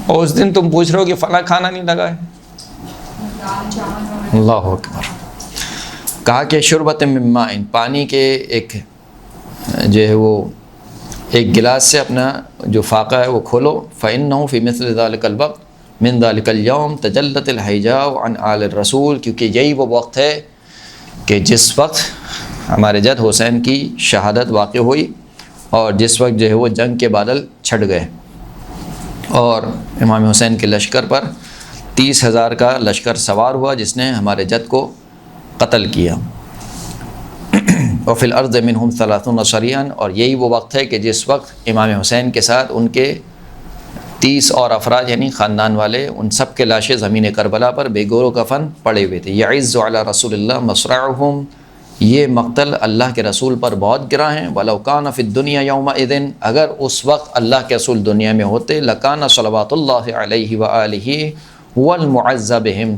اور اس دن تم پوچھ رہے ہو کہ فلاں کھانا نہیں لگا ہے۔ اللہ اکبر۔ کہا کہ شربۃ من ماء، پانی کے ایک جو ہے وہ ایک گلاس سے اپنا جو فاقہ ہے وہ کھولو۔ فإنه في مثل ذلك الوقت من ذلك اليوم تجلت الحجاب عن آل الرسول، کیونکہ یہی وہ وقت ہے کہ جس وقت ہمارے جد حسین کی شہادت واقع ہوئی اور جس وقت جو ہے وہ جنگ کے بادل چھٹ گئے اور امام حسین کے لشکر پر 30,000 کا لشکر سوار ہوا جس نے ہمارے جد کو قتل کیا۔ وفی الارض منہم 30 صریعا، اور یہی وہ وقت ہے کہ جس وقت امام حسین کے ساتھ ان کے 30 اور افراد یعنی خاندان والے، ان سب کے لاشیں زمین کربلا پر بے گور و کفن پڑے ہوئے تھے۔ یعز علی رسول اللہ مصرعہم، یہ مقتل اللہ کے رسول پر بہت گراں ہیں۔ وَلَوْ كَانَ فِي الدُّنْيَا يَوْمَئِذٍ، اگر اس وقت اللہ کے رسول دنیا میں ہوتے، لَكَانَ صَلَوَاتُ اللَّهِ عَلَيْهِ وَآلِهِ وَالْمُعَزَّ بِهِمْ،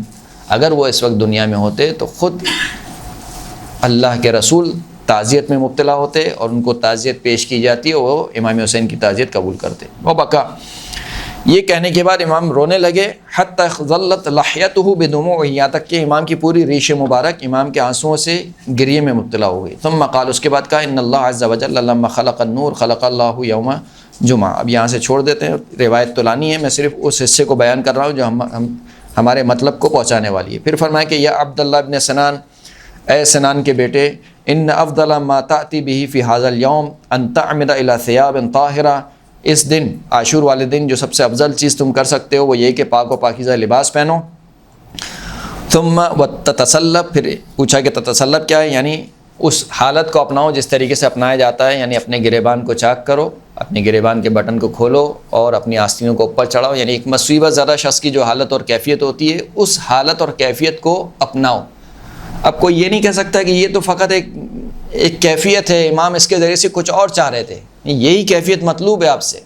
اگر وہ اس وقت دنیا میں ہوتے تو خود اللہ کے رسول تعزیت میں مبتلا ہوتے اور ان کو تعزیت پیش کی جاتی اور وہ امام حسین کی تعزیت قبول کرتے۔ وَبَكَى، یہ کہنے کے بعد امام رونے لگے۔ حتی ظلت لحیتہ بدموع، یہاں تک کہ امام کی پوری ریش مبارک امام کے آنسوؤں سے گریے میں مبتلا ہو گئی۔ ثم قال، اس کے بعد کہا، ان اللہ عز وجل لما خلق النور خلق اللہ یوم جمعہ۔ اب یہاں سے چھوڑ دیتے ہیں، روایت تو لانی ہے، میں صرف اس حصے کو بیان کر رہا ہوں جو ہمارے مطلب کو پہنچانے والی ہے۔ پھر فرمایا کہ یا عبداللہ ابن سنان، اے سنان کے بیٹے، ان افضل ما تأتی به فی هذا اليوم ان تعمد الى ثياب طاہرہ، اس دن عاشور والے دن جو سب سے افضل چیز تم کر سکتے ہو وہ یہ کہ پاک و پاکیزہ لباس پہنو. ثم وتتسلب، پھر پوچھا کہ تتسلب کیا ہے، یعنی اس حالت کو اپناؤ جس طریقے سے اپنایا جاتا ہے، یعنی اپنے گریبان کو چاک کرو، اپنے گریبان کے بٹن کو کھولو اور اپنی آستینوں کو اوپر چڑھاؤ، یعنی ایک مصیبت زدہ شخص کی جو حالت اور کیفیت ہوتی ہے اس حالت اور کیفیت کو اپناؤ. اب کوئی یہ نہیں کہہ سکتا کہ یہ تو فقط ایک کیفیت ہے، امام اس کے ذریعے سے کچھ اور چاہ رہے تھے. یہی کیفیت مطلوب ہے آپ سے،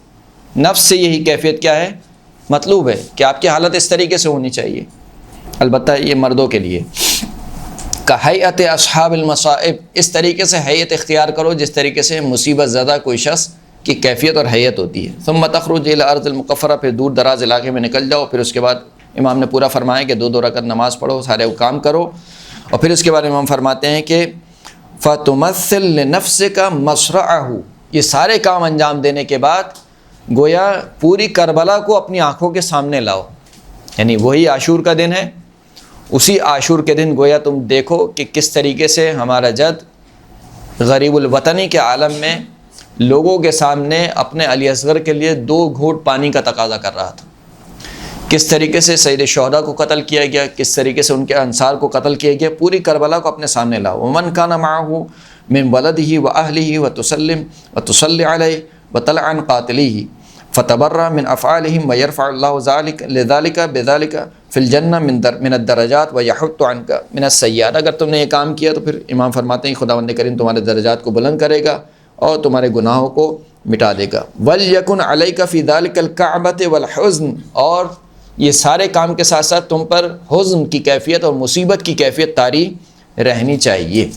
نفس سے یہی کیفیت کیا ہے مطلوب ہے کہ آپ کی حالت اس طریقے سے ہونی چاہیے. البتہ یہ مردوں کے لیے کہیئت اصحاب المصائب، اس طریقے سے حیت اختیار کرو جس طریقے سے مصیبت زدہ کوئی شخص کی کیفیت اور حیت ہوتی ہے. ثم تخرج الى الارض المقفرہ، پھر دور دراز علاقے میں نکل جاؤ. پھر اس کے بعد امام نے پورا فرمایا کہ 2 رکعت نماز پڑھو، سارے کام کرو. اور پھر اس کے بعد امام فرماتے ہیں کہ فتمثل لنفسک مصرعہ، یہ سارے کام انجام دینے کے بعد گویا پوری کربلا کو اپنی آنکھوں کے سامنے لاؤ. یعنی وہی عاشور کا دن ہے، اسی عاشور کے دن گویا تم دیکھو کہ کس طریقے سے ہمارا جد غریب الوطنی کے عالم میں لوگوں کے سامنے اپنے علی اصغر کے لیے 2 گھونٹ پانی کا تقاضا کر رہا تھا. کس طریقے سے سید شہداء کو قتل کیا گیا، کس طریقے سے ان کے انصار کو قتل کیا گیا، پوری کربلا کو اپنے سامنے لاؤ. ومن کان معه من ولده واهله وتسلم وتصلي عليه وتلعن قاتله فتبرأ من افعالهم ويرفع الله ذلك لذلك بذلك في الجنة من الدرجات ويحط عنك من السيئات. اگر تم نے یہ کام کیا تو پھر امام فرماتے ہیں خداوند کریم تمہارے درجات کو بلند کرے گا اور تمہارے گناہوں کو مٹا دے گا. وَلْيَكُنْ عَلَيْكَ فِي ذَلِكَ الْكَعْبَةِ وَالْحُزْنِ، اور یہ سارے کام کے ساتھ ساتھ تم پر حزن کی کیفیت اور مصیبت کی کیفیت طاری رہنی چاہیے.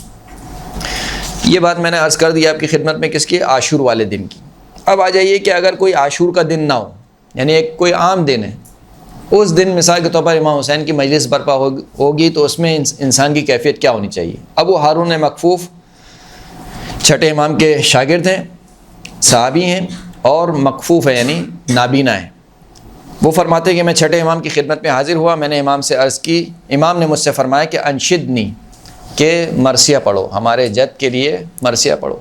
یہ بات میں نے عرض کر دی آپ کی خدمت میں کس کی، عاشور والے دن کی. اب آ جائیے کہ اگر کوئی عاشور کا دن نہ ہو، یعنی ایک کوئی عام دن ہے، اس دن مثال کے طور پر امام حسین کی مجلس برپا ہوگی تو اس میں انسان کی کیفیت کیا ہونی چاہیے. ابو ہارون مکفوف چھٹے امام کے شاگرد ہیں، صحابی ہیں اور مکفوف ہیں یعنی نابینا ہیں. وہ فرماتے ہیں کہ میں چھٹے امام کی خدمت میں حاضر ہوا، میں نے امام سے عرض کی، امام نے مجھ سے فرمایا کہ انشدنی، کہ مرثیہ پڑھو، ہمارے جد کے لیے مرثیہ پڑھو.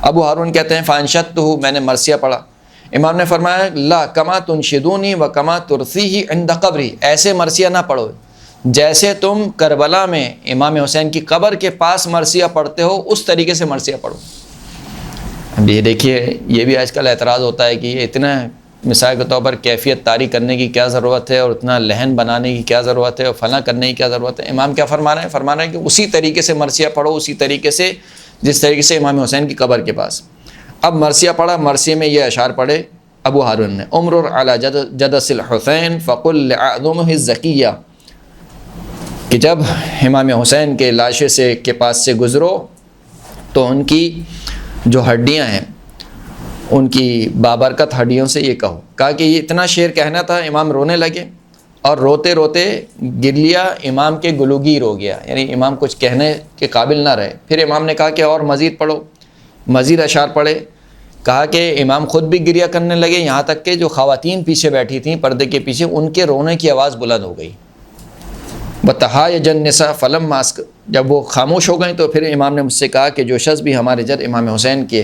ابو ہارون کہتے ہیں فانشدتہ، میں نے مرثیہ پڑھا. امام نے فرمایا لا کما تنشدونی و کما ترثیہ عند قبری، ایسے مرثیہ نہ پڑھو جیسے تم کربلا میں امام حسین کی قبر کے پاس مرثیہ پڑھتے ہو اس طریقے سے مرثیہ پڑھو. اب یہ دیکھیے، یہ بھی آج کل اعتراض ہوتا ہے کہ یہ اتنا مثال کے طور پر کیفیت طاری کرنے کی کیا ضرورت ہے اور اتنا لہن بنانے کی کیا ضرورت ہے اور فلاں کرنے کی کیا ضرورت ہے. امام کیا فرما رہے ہیں؟ فرما رہے ہیں کہ اسی طریقے سے مرثیہ پڑھو، اسی طریقے سے جس طریقے سے امام حسین کی قبر کے پاس. اب مرثیہ پڑھا، مرثیے میں یہ اشعار پڑھے ابو ہارون نے، امرر علی جدث الحسین فقل لأعظمہ الزکیہ، کہ جب امام حسین کے لاشے سے کے پاس سے گزرو تو ان کی جو ہڈیاں ہیں ان کی بابرکت ہڈیوں سے یہ کہا کہ یہ اتنا شعر کہنا تھا. امام رونے لگے اور روتے روتے گرلیا امام کے گلوگیر ہو گیا، یعنی امام کچھ کہنے کے قابل نہ رہے. پھر امام نے کہا کہ اور مزید پڑھو، مزید اشعار پڑھے. کہا کہ امام خود بھی گریہ کرنے لگے، یہاں تک کہ جو خواتین پیچھے بیٹھی تھیں پردے کے پیچھے ان کے رونے کی آواز بلند ہو گئی. وَتَحَايَجَ النِّسَاءُ فَلَمَّا أَسْكَتَ، جب وہ خاموش ہو گئیں تو پھر امام نے مجھ سے کہا کہ جو شخص بھی ہمارے جد امام حسین کے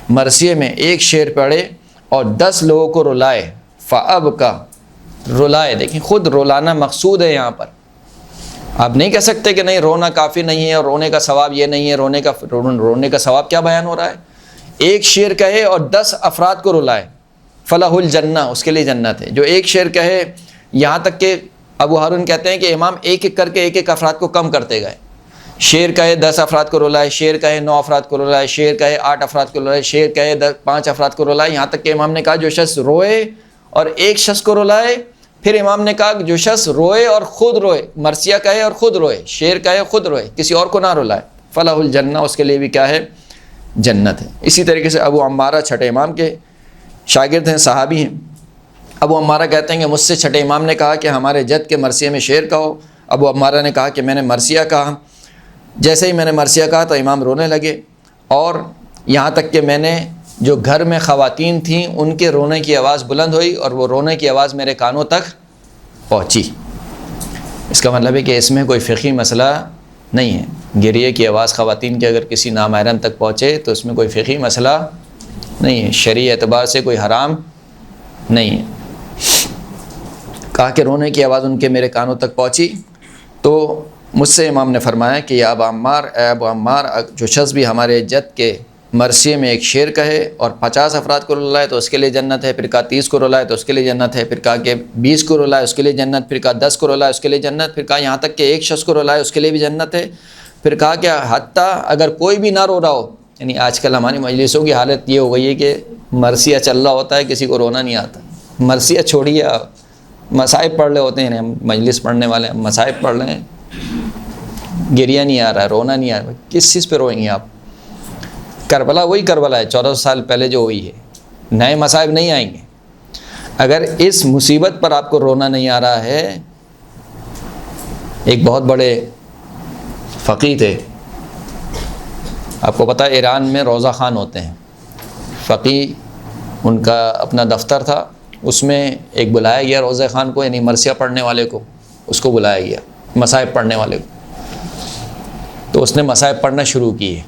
مرثیے میں ایک شعر پڑھے اور 10 لوگوں کو رلائے، فَأَبْكَى، رلائے. دیکھیں خود رلانا مقصود ہے یہاں پر. آپ نہیں کہہ سکتے کہ نہیں رونا کافی نہیں ہے اور رونے کا ثواب یہ نہیں ہے. رونے کا ثواب کیا بیان ہو رہا ہے؟ ایک شعر کہے اور 10 افراد کو رلائے، فلاح الجنہ، اس کے لیے جنت ہے. جو ایک شعر کہے، یہاں تک کہ ابو ہارون کہتے ہیں کہ امام ایک ایک کر کے ایک افراد کو کم کرتے گئے. شعر کہے 10 افراد کو رلائے، شعر کہے 9 افراد کو رلائے، شعر کہے 8 افراد کو رلائے، شعر کہے 5 افراد کو رلائے، یہاں تک کہ امام نے کہا جو شخص روئے اور ایک شخص کو رلائے. پھر امام نے کہا جو شخص روئے اور خود روئے، مرثیہ کہے اور خود روئے، شعر کہے خود روئے، کسی اور کو نہ رلائے، فلاح الجنہ، اس کے لیے بھی کیا ہے؟ جنت ہے. اسی طریقے سے ابو عمارہ چھٹے امام کے شاگرد ہیں، صحابی ہیں. ابو عمارہ کہتے ہیں کہ مجھ سے چھٹے امام نے کہا کہ ہمارے جد کے مرثیے میں شعر کہو. ابو عمارہ نے کہا کہ میں نے مرثیہ کہا. جیسے ہی میں نے مرثیہ کہا تو امام رونے لگے، اور یہاں تک کہ میں نے جو گھر میں خواتین تھیں ان کے رونے کی آواز بلند ہوئی اور وہ رونے کی آواز میرے کانوں تک پہنچی. اس کا مطلب ہے کہ اس میں کوئی فقہی مسئلہ نہیں ہے. گریے کی آواز خواتین کے اگر کسی نامحرم تک پہنچے تو اس میں کوئی فقہی مسئلہ نہیں ہے، شرعی اعتبار سے کوئی حرام نہیں ہے۔ کہا کہ رونے کی آواز ان کے میرے کانوں تک پہنچی تو مجھ سے امام نے فرمایا کہ یا ابا عمار، اے ابو عمار، جو شخص بھی ہمارے جد کے مرثیے میں ایک شعر کہے اور 50 افراد کو رلائے تو اس کے لیے جنت ہے، پھر کہا 30 کو رلائے تو اس کے لیے جنت ہے، پھر کہا کہ 20 کو رلائے اس کے لیے جنت، پھر کہا 10 کو رلائے اس کے لیے جنت، پھر کہا یہاں تک کہ ایک شخص کو رلائے اس کے لیے بھی جنت ہے، پھر کہا کہ حتیٰ اگر کوئی بھی نہ رو رہا ہو، یعنی آج کل ہماری مجلسوں کی حالت یہ ہو گئی ہے کہ مرثیہ چل رہا ہوتا ہے، کسی کو رونا نہیں آتا۔ مرثیہ چھوڑیے، آپ مصائب پڑھ رہے ہوتے ہیں، ہم مجلس پڑھنے والے ہیں، مصائب پڑھ رہے ہیں، گریہ نہیں آ رہا ہے، رونا نہیں آ رہا ہے، کس چیز پہ روئیں گے آپ؟ کربلا وہی کربلا ہے 1400 سال پہلے جو ہوئی ہے، نئے مصائب نہیں آئیں گے۔ اگر اس مصیبت پر آپ کو رونا نہیں آ رہا ہے، ایک بہت بڑے فقیہ تھے، آپ کو پتہ ہے ایران میں روضہ خان ہوتے ہیں، فقیہ ان کا اپنا دفتر تھا، اس میں ایک بلایا گیا روضہ خان کو، یعنی مرثیہ پڑھنے والے کو، اس کو بلایا گیا، مصائب پڑھنے والے کو، تو اس نے مصائب پڑھنا شروع کیے۔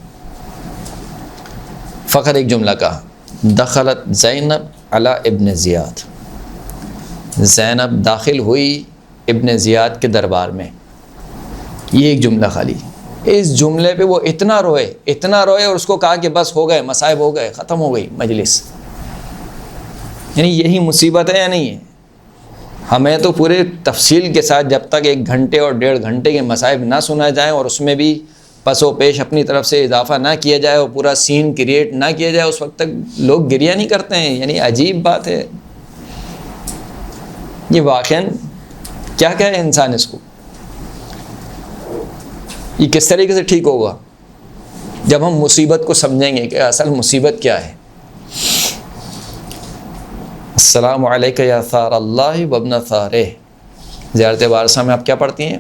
فخر ایک جملہ کہا، دخلت زینب علی ابن زیاد، زینب داخل ہوئی ابن زیاد کے دربار میں، یہ ایک جملہ خالی، اس جملے پہ وہ اتنا روئے اور اس کو کہا کہ بس ہو گئے، مصائب ہو گئے، ختم ہو گئی مجلس۔ یعنی یہی مصیبت ہے یا نہیں ہے؟ ہمیں تو پورے تفصیل کے ساتھ جب تک 1 گھنٹے اور 1.5 گھنٹے کے مصائب نہ سنا جائیں اور اس میں بھی پس و پیش اپنی طرف سے اضافہ نہ کیا جائے اور پورا سین کریٹ نہ کیا جائے، اس وقت تک لوگ گریہ نہیں کرتے ہیں۔ یعنی عجیب بات ہے یہ، واقعاً کیا کہے انسان اس کو؟ یہ کس طریقے سے ٹھیک ہوگا جب ہم مصیبت کو سمجھیں گے کہ اصل مصیبت کیا ہے۔ السلام علیکم یا ثار اللہ وابن ثارہ، زیارت وارثہ میں آپ کیا پڑھتی ہیں؟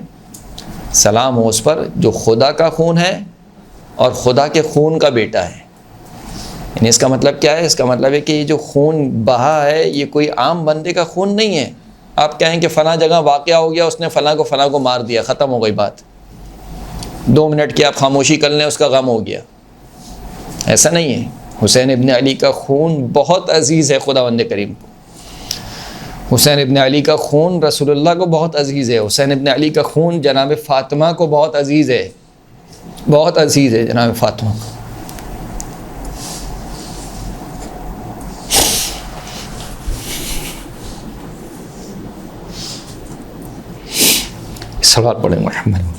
سلام ہو اس پر جو خدا کا خون ہے اور خدا کے خون کا بیٹا ہے۔ یعنی اس کا مطلب کیا ہے؟ اس کا مطلب ہے کہ یہ جو خون بہا ہے یہ کوئی عام بندے کا خون نہیں ہے۔ آپ کہیں کہ فلاں جگہ واقعہ ہو گیا، اس نے فلاں کو مار دیا، ختم ہو گئی بات، 2 منٹ کی آپ خاموشی کر لیں اس کا غم ہو گیا، ایسا نہیں ہے۔ حسین ابن علی کا خون بہت عزیز ہے خداوند کریم کو، حسین ابن علی کا خون رسول اللہ کو بہت عزیز ہے، حسین ابن علی کا خون جناب فاطمہ کو بہت عزیز ہے، بہت عزیز ہے جناب فاطمہ کو۔ صلوات پڑھیں محمد۔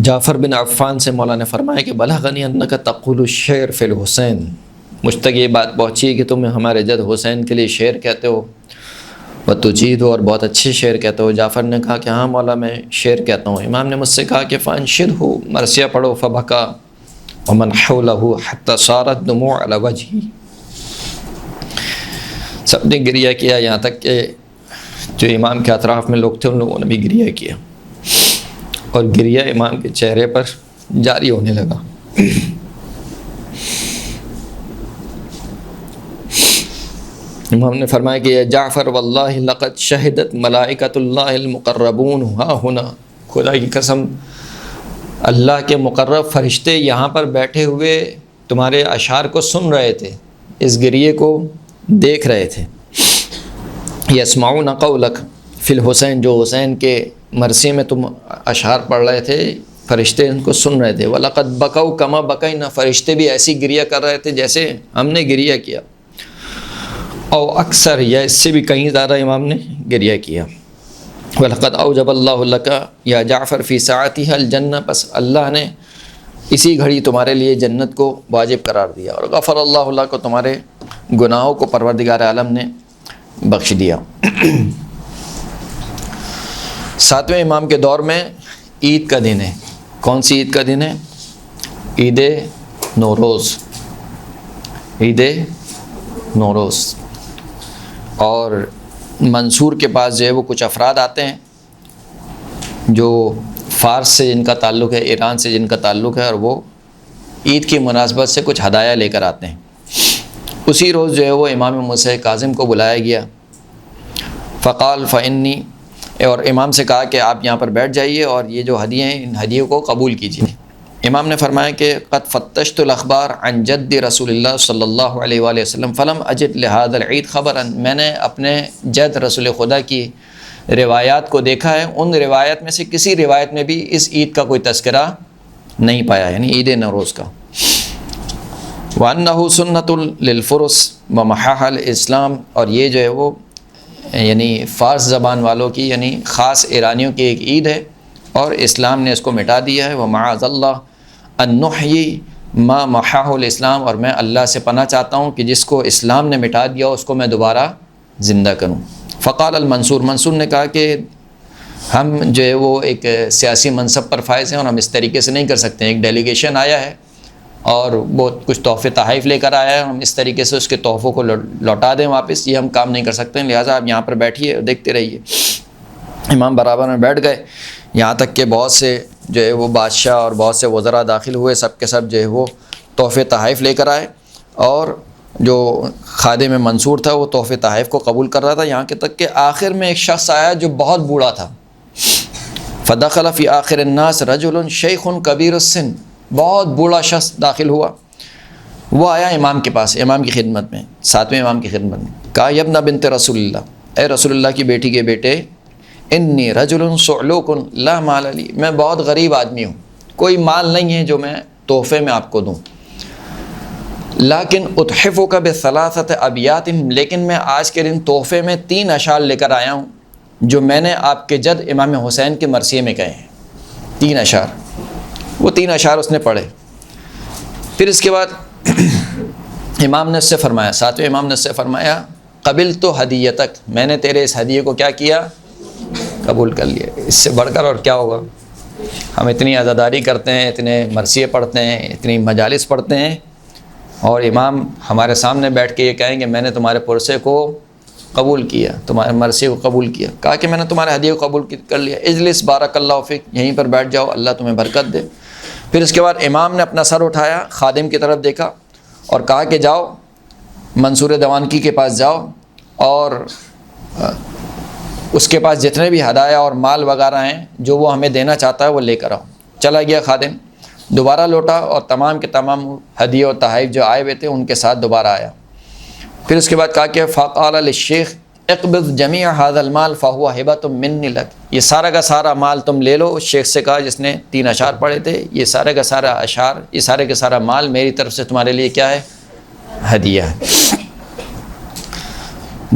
جعفر بن عفان سے مولا نے فرمایا کہ بلغنی انک تقول الشعر فی الحسین، مجھ تک یہ بات پہنچی کہ تم ہمارے جد حسین کے لیے شعر کہتے ہو، وتجید ہو، اور بہت اچھے شعر کہتے ہو۔ جعفر نے کہا کہ ہاں مولا میں شعر کہتا ہوں۔ امام نے مجھ سے کہا کہ فانشدہ، مرثیہ پڑھو، فبکا ومن حولہ حتی صارت دموع علی وجہہ، سب نے گریہ کیا، یہاں تک کہ جو امام کے اطراف میں لوگ تھے ان لوگوں نے بھی گریہ کیا، اور گریہ امام کے چہرے پر جاری ہونے لگا۔ امام نے فرمایا کہ یا جعفر واللہ لقد شہدت ملائکۃ اللہ المقربون ہاں ہونا، خدا کی قسم اللہ کے مقرب فرشتے یہاں پر بیٹھے ہوئے تمہارے اشعار کو سن رہے تھے، اس گریے کو دیکھ رہے تھے۔ یسمعون قولک فی الحسین، جو حسین کے مرثیے میں تم اشعار پڑھ رہے تھے فرشتے ان کو سن رہے تھے۔ وَلَقَدْ بَكَوْا كَمَا بَكَيْنَا، فرشتے بھی ایسی گریہ کر رہے تھے جیسے ہم نے گریہ کیا، او اکثر یا اس سے بھی کہیں زیادہ امام نے گریہ کیا۔ وَلَقَدْ أَوْجَبَ اللَّهُ لَكَ يَا جعفر فِي سَاعَتِهَا الْجَنَّةَ، بس اللہ نے اسی گھڑی تمہارے لیے جنت کو واجب قرار دیا، اور غفر اللہ اللہ کو، تمہارے گناہوں کو پروردگار عالم نے بخش دیا۔ 7ویں امام کے دور میں عید کا دن ہے۔ کون سی عید کا دن ہے؟ عید نوروز، عید نوروز۔ اور منصور کے پاس جو ہے وہ کچھ افراد آتے ہیں جو فارس سے جن کا تعلق ہے، ایران سے جن کا تعلق ہے، اور وہ عید کی مناسبت سے کچھ ہدایہ لے کر آتے ہیں۔ اسی روز جو ہے وہ امام موسیٰ کاظم کو بلایا گیا، فقال فإنی، اور امام سے کہا کہ آپ یہاں پر بیٹھ جائیے اور یہ جو ہدیے ہیں ان ہدیوں کو قبول کیجیے۔ امام نے فرمایا کہ قد فتشت الاخبار عن جد رسول اللہ صلی اللہ علیہ وآلہ وسلم فلم اجد لهذا العید خبرا، میں نے اپنے جد رسول خدا کی روایات کو دیکھا ہے، ان روایات میں سے کسی روایت میں بھی اس عید کا کوئی تذکرہ نہیں پایا، یعنی عید نوروز کا۔ وَأَنَّهُ سُنَّةٌ لِلْفُرُسِ وَمَحَاحَ الْإِسْلام، اور یہ جو ہے وہ یعنی فارس زبان والوں کی یعنی خاص ایرانیوں کی ایک عید ہے، اور اسلام نے اس کو مٹا دیا ہے۔ وَمَعَاذَ اللَّهِ أَن نُحْيِي مَا مَحَاهُ الْإِسْلَامُ، اور میں اللہ سے پناہ چاہتا ہوں کہ جس کو اسلام نے مٹا دیا اس کو میں دوبارہ زندہ کروں۔ فقال المنصور، منصور نے کہا کہ ہم جو ہے وہ ایک سیاسی منصب پر فائز ہیں اور ہم اس طریقے سے نہیں کر سکتے ہیں، ایک ڈیلیگیشن آیا ہے اور وہ کچھ تحفے تحائف لے کر آیا ہے، ہم اس طریقے سے اس کے تحفوں کو لوٹا دیں واپس، یہ ہم کام نہیں کر سکتے ہیں، لہٰذا آپ یہاں پر بیٹھیے اور دیکھتے رہیے۔ امام برابر میں بیٹھ گئے، یہاں تک کہ بہت سے جو ہے وہ بادشاہ اور بہت سے وزراء داخل ہوئے، سب کے سب جو ہے وہ تحفے تحائف لے کر آئے، اور جو خادم منصور تھا وہ تحفے تحائف کو قبول کر رہا تھا، یہاں کے تک کہ آخر میں ایک شخص آیا جو بہت بوڑھا تھا۔ فدخل فی آخر الناس رجل شیخ کبیر السن، بہت بوڑھا شخص داخل ہوا، وہ آیا امام کے پاس، امام کی خدمت میں، ساتویں امام کی خدمت میں، کہا یا ابن بنت رسول اللہ، اے رسول اللہ کی بیٹی کے بیٹے، انی رجل صعلوک لا مال لی، میں بہت غریب آدمی ہوں، کوئی مال نہیں ہے جو میں تحفے میں آپ کو دوں، لیکن اتحفک بثلاثۃ ابیات، لیکن میں آج کے دن تحفے میں 3 اشعار لے کر آیا ہوں جو میں نے آپ کے جد امام حسین کے مرثیے میں کہے ہیں، 3 اشعار، وہ 3 اشعار اس نے پڑھے۔ پھر اس کے بعد امام نے اس سے فرمایا، ساتویں امام نے اس سے فرمایا قبلت ہدیتک، میں نے تیرے اس ہدیے کو کیا کیا، قبول کر لیا۔ اس سے بڑھ کر اور کیا ہوگا؟ ہم اتنی عزاداری کرتے ہیں، اتنے مرثیے پڑھتے ہیں، اتنی مجالس پڑھتے ہیں، اور امام ہمارے سامنے بیٹھ کے یہ کہیں کہ میں نے تمہارے پرسے کو قبول کیا، تمہارے مرثیے کو قبول کیا، کہا کہ میں نے تمہارے ہدیے کو قبول کر لیا، اجلس بارک اللہ فیک، یہیں پر بیٹھ جاؤ، اللہ تمہیں برکت دے۔ پھر اس کے بعد امام نے اپنا سر اٹھایا، خادم کی طرف دیکھا اور کہا کہ جاؤ منصور دوانکی کے پاس جاؤ اور اس کے پاس جتنے بھی ہدایہ اور مال وغیرہ ہیں جو وہ ہمیں دینا چاہتا ہے وہ لے کر آؤ۔ چلا گیا خادم، دوبارہ لوٹا اور تمام کے تمام ہدیے اور تحائف جو آئے ہوئے تھے ان کے ساتھ دوبارہ آیا۔ پھر اس کے بعد کہا کہ فقال للشیخ اقبض جمیع هذا المال فهو هبۃ منی لک، یہ سارا کا سارا مال تم لے لو۔ اس شیخ سے کہا جس نے 3 اشعار پڑھے تھے، یہ سارا کا سارا اشعار، یہ سارے کا سارا مال میری طرف سے تمہارے لیے کیا ہے، ہدیہ ہے۔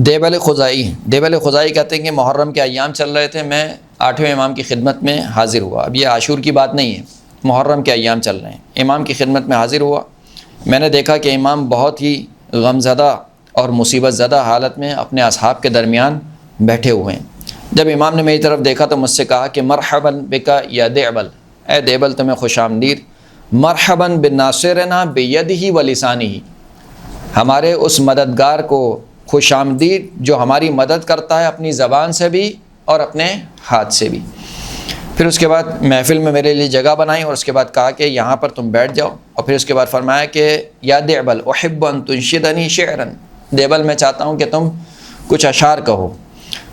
دیبل خزائی، دیبل خزائی کہتے ہیں کہ محرم کے ایام چل رہے تھے، میں 8ویں امام کی خدمت میں حاضر ہوا، اب یہ عاشور کی بات نہیں ہے، محرم کے ایام چل رہے ہیں، امام کی خدمت میں حاضر ہوا، میں نے دیکھا کہ امام بہت ہی غمزدہ اور مصیبت زدہ حالت میں اپنے اصحاب کے درمیان بیٹھے ہوئے ہیں۔ جب امام نے میری طرف دیکھا تو مجھ سے کہا کہ مرحبا بکا یا دیبل، اے دیبل تمہیں خوش آمدید، مرحبا بناصرنا بیدہ ولسانہ، ہمارے اس مددگار کو خوش آمدید جو ہماری مدد کرتا ہے اپنی زبان سے بھی اور اپنے ہاتھ سے بھی۔ پھر اس کے بعد محفل میں میرے لیے جگہ بنائی اور اس کے بعد کہا کہ یہاں پر تم بیٹھ جاؤ، اور پھر اس کے بعد فرمایا کہ یا دیبل احب ان تنشدنی شعرا، دیبل میں چاہتا ہوں کہ تم کچھ اشعار کہو،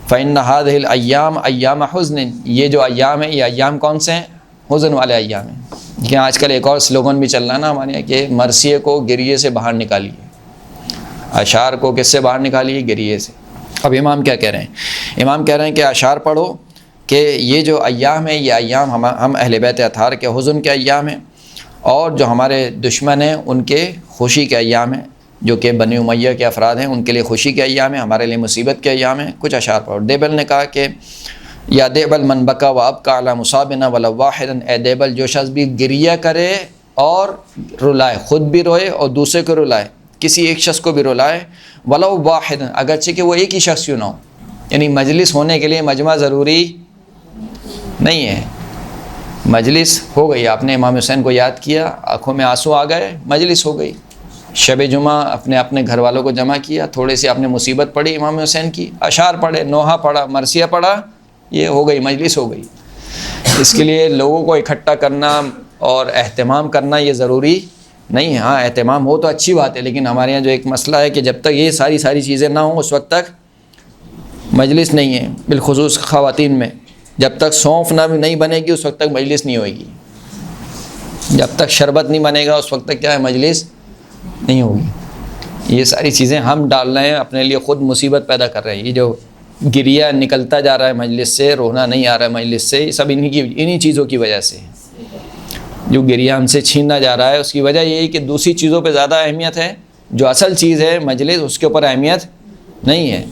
فإن هذه الأيام ایام حزن، یہ جو ایام ہیں یہ ایام کون سے ہیں، حزن والے ایام ہیں۔ کہ آج کل ایک اور سلوگن بھی چل رہا ہے نا ہمارے یہاں کہ مرثیے کو گریے سے باہر نکالیے، اشعار کو کس سے باہر نکالیے، گریے سے۔ اب امام کیا کہہ رہے ہیں؟ امام کہہ رہے ہیں کہ اشعار پڑھو کہ یہ جو ایام ہیں یہ ایام ہم اہل بیت اطہار کے حزن کے ایام ہیں، اور جو ہمارے دشمن ہیں ان کے خوشی کے ایام ہیں، جو کہ بنی امیہ کے افراد ہیں ان کے لیے خوشی کے ایام ہیں، ہمارے لیے مصیبت کے ایام ہیں، کچھ اشعار پڑھو۔ دیبل نے کہا کہ یا دیبل من بکا و ابکا علی مصابنا ولو واحدا، اے دیبل جو شخص بھی گریہ کرے اور رلائے، خود بھی روئے اور دوسرے کو رلائے، کسی ایک شخص کو بھی رلائے، ولو واحدا، اگرچہ کہ وہ ایک ہی شخص کیوں نہ ہو، یعنی مجلس ہونے کے لیے مجمع ضروری نہیں ہے، مجلس ہو گئی، آپ نے امام حسین کو یاد کیا، آنکھوں میں آنسو آ گئے، مجلس ہو گئی، شب جمعہ اپنے گھر والوں کو جمع کیا، تھوڑی سی آپ نے مصیبت پڑھی امام حسین کی، اشعار پڑھے، نوحہ پڑھا، مرثیہ پڑھا، یہ ہو گئی، مجلس ہو گئی۔ اس کے لیے لوگوں کو اکٹھا کرنا اور اہتمام کرنا یہ ضروری نہیں ہے. ہاں اہتمام ہو تو اچھی بات ہے، لیکن ہمارے یہاں جو ایک مسئلہ ہے کہ جب تک یہ ساری چیزیں نہ ہوں اس وقت تک مجلس نہیں ہے. بالخصوص خواتین میں جب تک سونف نہیں بنے گی اس وقت تک مجلس نہیں ہوئے گی. جب تک شربت نہیں بنے گا اس وقت تک کیا ہے، مجلس نہیں ہوگی. یہ ساری چیزیں ہم ڈال رہے ہیں، اپنے لیے خود مصیبت پیدا کر رہے ہیں. یہ جو گریہ نکلتا جا رہا ہے مجلس سے، رونا نہیں آ رہا ہے مجلس سے، یہ سب انہی چیزوں کی وجہ سے. جو گریہ ہم سے چھیننا جا رہا ہے اس کی وجہ یہی کہ دوسری چیزوں پہ زیادہ اہمیت ہے. جو اصل چیز ہے مجلس، اس کے اوپر اہمیت نہیں ہے.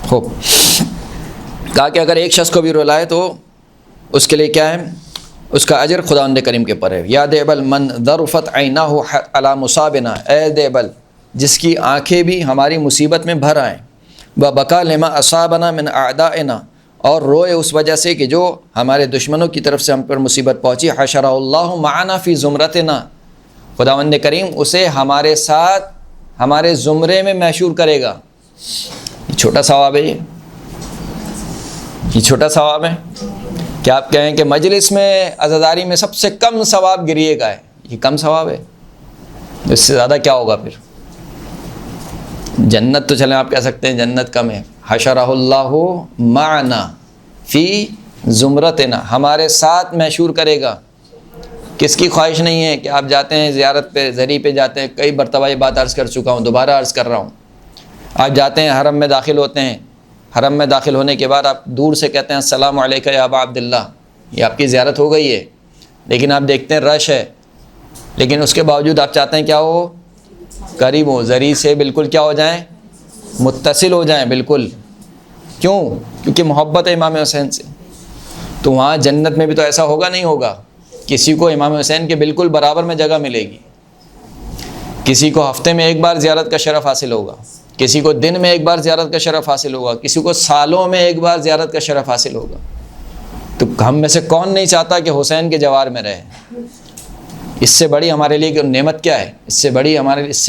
خوب کہا کہ اگر ایک شخص کو بھی رلائے تو اس کے لیے کیا ہے، اس کا اجر خداوند کریم کے پر ہے. یا دیبل من ذرفت عیناہ علی مصابنا، اے دیبل جس کی آنکھیں بھی ہماری مصیبت میں بھر آئیں. وبکا لما اصابنا من اعدائنا، اور روئے اس وجہ سے کہ جو ہمارے دشمنوں کی طرف سے ہم پر مصیبت پہنچی. حشر اللہ معنا فی زمرتنا، خداوند کریم اسے ہمارے ساتھ ہمارے زمرے میں محشور کرے گا. یہ چھوٹا ثواب ہے، یہ چھوٹا ثواب ہے. کیا آپ کہیں کہ مجلس میں عزاداری میں سب سے کم ثواب گریے کا ہے؟ یہ کم ثواب ہے، اس سے زیادہ کیا ہوگا پھر؟ جنت تو چلیں آپ کہہ سکتے ہیں جنت کم ہے. حشرہ اللہ معنا فی زمرتنا، ہمارے ساتھ محشور کرے گا. کس کی خواہش نہیں ہے کہ آپ جاتے ہیں زیارت پہ، زری پہ جاتے ہیں، کئی مرتبہ یہ بات عرض کر چکا ہوں، دوبارہ عرض کر رہا ہوں. آپ جاتے ہیں حرم میں داخل ہوتے ہیں، حرم میں داخل ہونے کے بعد آپ دور سے کہتے ہیں السلام علیکم یا ابا عبداللہ، یہ آپ کی زیارت ہو گئی ہے. لیکن آپ دیکھتے ہیں رش ہے، لیکن اس کے باوجود آپ چاہتے ہیں کیا ہو، قریب ہو، زری سے بالکل کیا ہو جائیں، متصل ہو جائیں بالکل. کیوں؟ کیونکہ محبت ہے امام حسین سے. تو وہاں جنت میں بھی تو ایسا ہوگا نہیں ہوگا، کسی کو امام حسین کے بالکل برابر میں جگہ ملے گی. کسی کو ہفتے میں ایک بار زیارت کا شرف حاصل ہوگا، کسی کو دن میں ایک بار زیارت کا شرف حاصل ہوگا، کسی کو سالوں میں ایک بار زیارت کا شرف حاصل ہوگا. تو ہم میں سے کون نہیں چاہتا کہ حسین کے جوار میں رہے؟ اس سے بڑی ہمارے لیے نعمت کیا ہے؟ اس سے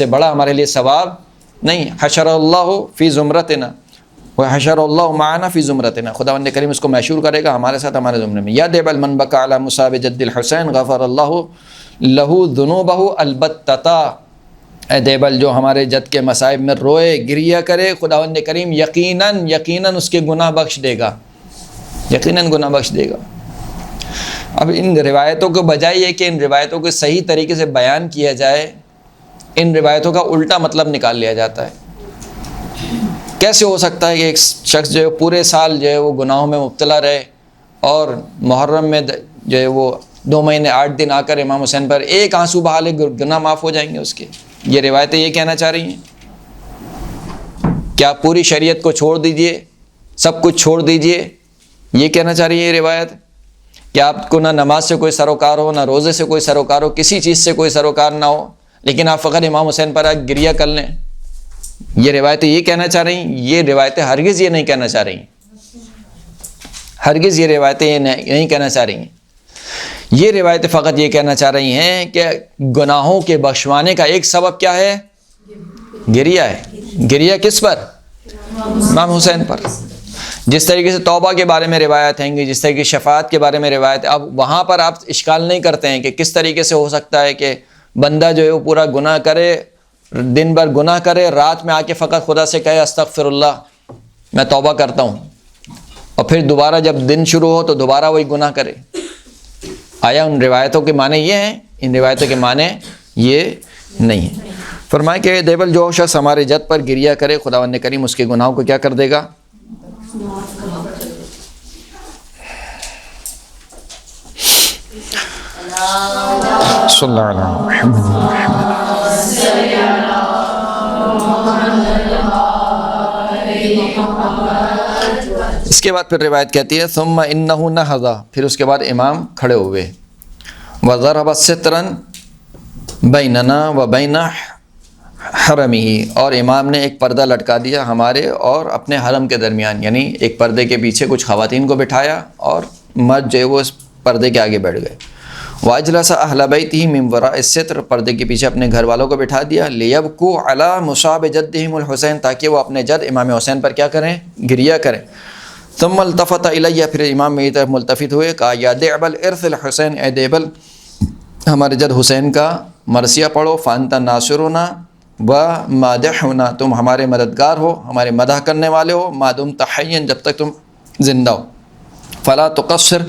بڑا ہمارے لیے ثواب نہیں. حشر اللہ فی زمرتنا وحشر اللہ معنا فی زمرتنا، خداوند کریم اس کو محشور کرے گا ہمارے ساتھ ہمارے زمرے میں. یا دیبل من بکا علی مصاب جد الحسین غفر اللہ لہ ذنوبہ البتہ، اے دیبل جو ہمارے جد کے مصائب میں روئے گریہ کرے، خداوند کریم یقیناً اس کے گناہ بخش دے گا، یقیناً گناہ بخش دے گا. اب ان روایتوں کو بجائے یہ کہ ان روایتوں کو صحیح طریقے سے بیان کیا جائے، ان روایتوں کا الٹا مطلب نکال لیا جاتا ہے. کیسے ہو سکتا ہے کہ ایک شخص جو ہے پورے سال جو ہے وہ گناہوں میں مبتلا رہے اور محرم میں جو ہے وہ 2 مہینے 8 دن آ کر امام حسین پر ایک آنسو بہا لے گناہ معاف ہو جائیں گے اس کے؟ یہ روایتیں یہ کہنا چاہ رہی ہیں کہ آپ پوری شریعت کو چھوڑ دیجئے، سب کچھ چھوڑ دیجئے، یہ کہنا چاہ رہی ہے یہ روایت کہ آپ کو نہ نماز سے کوئی سروکار ہو، نہ روزے سے کوئی سروکار ہو، کسی چیز سے کوئی سروکار نہ ہو، لیکن آپ فقط امام حسین پر گریہ کر لیں؟ یہ روایتیں یہ کہنا چاہ رہی ہیں؟ یہ روایتیں ہرگز یہ نہیں کہنا چاہ رہی ہیں، ہرگز یہ روایتیں یہ نہیں کہنا چاہ رہی ہیں. یہ روایتیں فقط یہ کہنا چاہ رہی ہیں کہ گناہوں کے بخشوانے کا ایک سبب کیا ہے؟ گریہ ہے. گریہ کس پر؟ امام حسین پر. جس طریقے سے توبہ کے بارے میں روایت ہیں گی، جس طریقے کی شفاعت کے بارے میں روایت، اب وہاں پر آپ اشکال نہیں کرتے ہیں کہ کس طریقے سے ہو سکتا ہے کہ بندہ جو ہے وہ پورا گناہ کرے، دن بھر گناہ کرے، رات میں آ کے فقط خدا سے کہے استغفر اللہ، میں توبہ کرتا ہوں، اور پھر دوبارہ جب دن شروع ہو تو دوبارہ وہی گناہ کرے. آیا ان روایتوں کے معنی یہ ہیں؟ ان روایتوں کے معنی یہ نہیں ہیں. فرمایا کہ دیبل جو شخص ہمارے جد پر گریہ کرے، خداوند کریم اس کے گناہوں کو کیا کر دے گا؟ صلی اللہ علیہ وسلم. اس کے بعد پھر روایت کہتی ہے ثم انہ نہض، پھر اس کے بعد امام کھڑے ہوئے، وضرب سترا بیننا و بین حرمہ، اور امام نے ایک پردہ لٹکا دیا ہمارے اور اپنے حرم کے درمیان، یعنی ایک پردے کے پیچھے کچھ خواتین کو بٹھایا اور مرد جو ہے وہ اس پردے کے آگے بیٹھ گئے. واجلس اہل بیتہ من وراء الستر، پردے کے پیچھے اپنے گھر والوں کو بٹھا دیا. لیبکوا علی مصاب جدہم الحسین، تاکہ وہ اپنے جد امام حسین پر کیا کریں؟ گریہ کریں. ثم التفت الیہ، پھر امام میری طرف ملتفت ہوئے، کہا یا دیبل ارث الحسین، اے دیبل ہمارے جد حسین کا مرثیہ پڑھو، فانت ناصرنا و مادحنا، تم ہمارے مددگار ہو، ہمارے مدح کرنے والے ہو، ما دمت حیا، جب تک تم زندہ ہو، فلا تقصر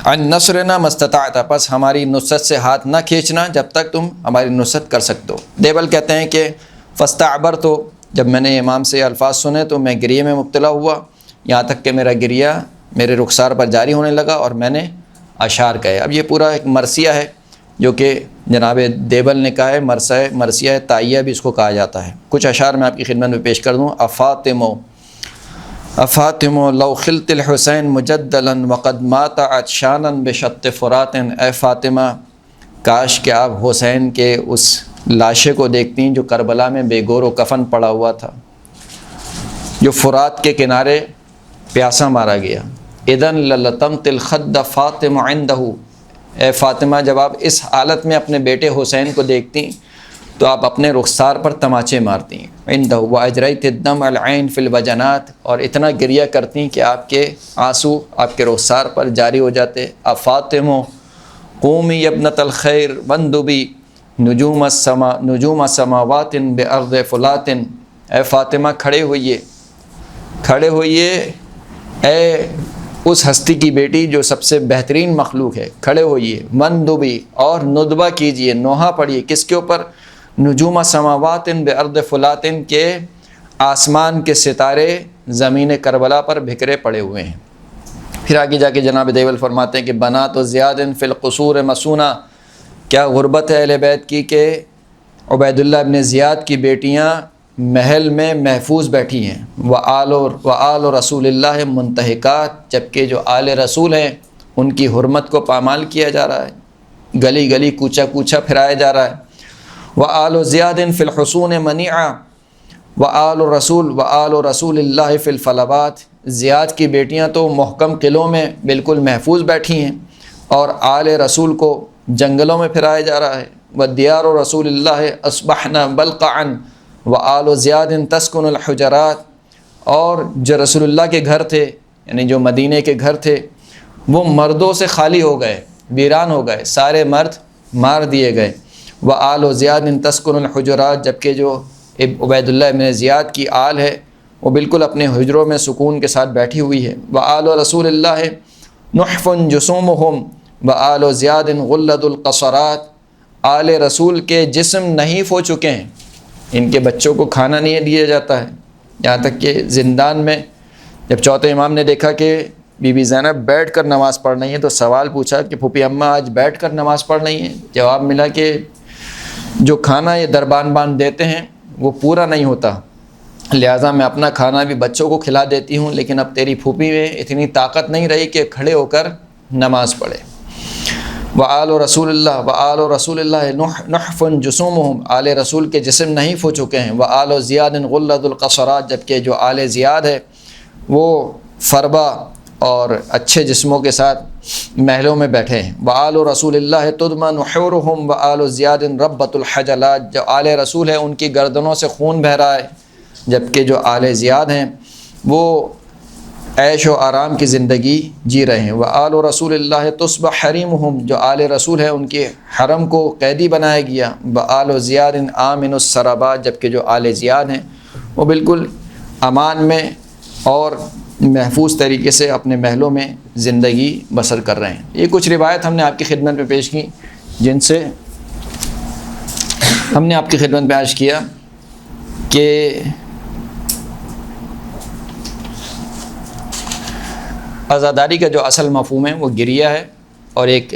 عن نصرنا ما استطعت، پس ہماری نصرت سے ہاتھ نہ کھینچنا جب تک تم ہماری نصرت کر سکتے ہو۔ دیبل کہتے ہیں کہ فاستعبرت، جب میں نے امام سے یہ الفاظ سنے تو میں گریے میں مبتلا ہوا، یہاں تک کہ میرا گریہ میرے رخسار پر جاری ہونے لگا اور میں نے اشعار کہے۔ اب یہ پورا ایک مرثیہ ہے جو کہ جناب دیبل نے کہا ہے، مرثیہ تائیہ بھی اس کو کہا جاتا ہے۔ کچھ اشعار میں آپ کی خدمت میں پیش کر دوں۔ افاطم لو خلت الحسین مجدلا وقد مات عطشانا بشط فرات، اے فاطمہ کاش کہ آپ حسین کے اس لاشے کو دیکھتی جو کربلا میں بے گور و کفن پڑا ہوا تھا، جو فرات کے کنارے پیاسا مارا گیا۔ اذن للطمت الخد فاطمہ عندہ، اے فاطمہ جب آپ اس حالت میں اپنے بیٹے حسین کو دیکھتی تو آپ اپنے رخسار پر تماچے مارتی عندہ، واجریت الدم العین فی الوجنات، اور اتنا گریہ کرتی کہ آپ کے آنسو آپ کے رخسار پر جاری ہو جاتے۔ افاطمہ قومی ابنۃ الخیر وندبی نجوم السماوات بارض فلات، اے فاطمہ کھڑے ہوئیے اے اس ہستی کی بیٹی جو سب سے بہترین مخلوق ہے، کھڑے ہوئیے، وندبی اور ندبہ کیجئے، نوحہ پڑھیے، کس کے اوپر؟ نجوم السماوات بارض فلات، کے آسمان کے ستارے زمین کربلا پر بکھرے پڑے ہوئے ہیں۔ پھر آگے جا کے جناب دیول فرماتے ہیں کہ بنات زیاد فی القصور مسونہ، کیا غربت ہے اہل بیت کی کہ عبید اللہ ابن زیاد کی بیٹیاں محل میں محفوظ بیٹھی ہیں، وآل رسول اللہ منتہکات، جبکہ جو آل رسول ہیں ان کی حرمت کو پامال کیا جا رہا ہے، گلی گلی کوچا کوچا پھرایا جا رہا ہے۔ وآل زیاد فی الحصون منیعہ وآل رسول اللہ فی الفلوات، زیاد کی بیٹیاں تو محکم قلعوں میں بالکل محفوظ بیٹھی ہیں اور آل رسول کو جنگلوں میں پھرایا جا رہا ہے۔ ودیار رسول اللہ اصبحنا بلقعا وآل زیاد تسکن الحجرات، اور جو رسول اللہ کے گھر تھے یعنی جو مدینے کے گھر تھے وہ مردوں سے خالی ہو گئے، ویران ہو گئے، سارے مرد مار دیے گئے۔ وآل زیاد تسکن الحجرات، جبکہ جو عبید اللہ ابن زیاد کی آل ہے وہ بالکل اپنے حجروں میں سکون کے ساتھ بیٹھی ہوئی ہے۔ وآل رسول اللہ نحف جسومہم وآل زیاد غلد القصرات، آل رسول کے جسم نحیف ہو چکے ہیں، ان کے بچوں کو کھانا نہیں دیا جاتا ہے، یہاں تک کہ زندان میں جب چوتھے امام نے دیکھا کہ بی بی زینب بیٹھ کر نماز پڑھ رہی ہیں تو سوال پوچھا کہ پھوپھی اماں آج بیٹھ کر نماز پڑھ رہی ہیں؟ جواب ملا کہ جو کھانا یہ دربان بان دیتے ہیں وہ پورا نہیں ہوتا، لہٰذا میں اپنا کھانا بھی بچوں کو کھلا دیتی ہوں، لیکن اب تیری پھوپھی میں اتنی طاقت نہیں رہی کہ کھڑے ہو کر نماز پڑھے۔ وآل رسول اللہ نحف جسومہم، آل رسول کے جسم نحیف ہو چکے ہیں۔ وآل زیاد غلد القصرات، جبکہ جو آل زیاد ہے وہ فربا اور اچھے جسموں کے ساتھ محلوں میں بیٹھے ہیں۔ وآل رسول اللہ تدمن حورہم وآل زیاد ربۃ الحجلات، جو آل رسول ہے ان کی گردنوں سے خون بہہ رہا ہے، جبکہ جو آل زیاد ہیں وہ عیش و آرام کی زندگی جی رہے ہیں۔ وآل رسول اللہ تصبح حریمہم، جو آل رسول ہے ان کے حرم کو قیدی بنایا گیا۔ وآل زیاد آمن السربات، جبکہ جو آل زیاد ہیں وہ بالکل امان میں اور محفوظ طریقے سے اپنے محلوں میں زندگی بسر کر رہے ہیں۔ یہ کچھ روایت ہم نے آپ کی خدمت میں پیش کی، جن سے ہم نے آپ کی خدمت میں عرض کیا کہ عزاداری کا جو اصل مفہوم ہے وہ گریہ ہے، اور ایک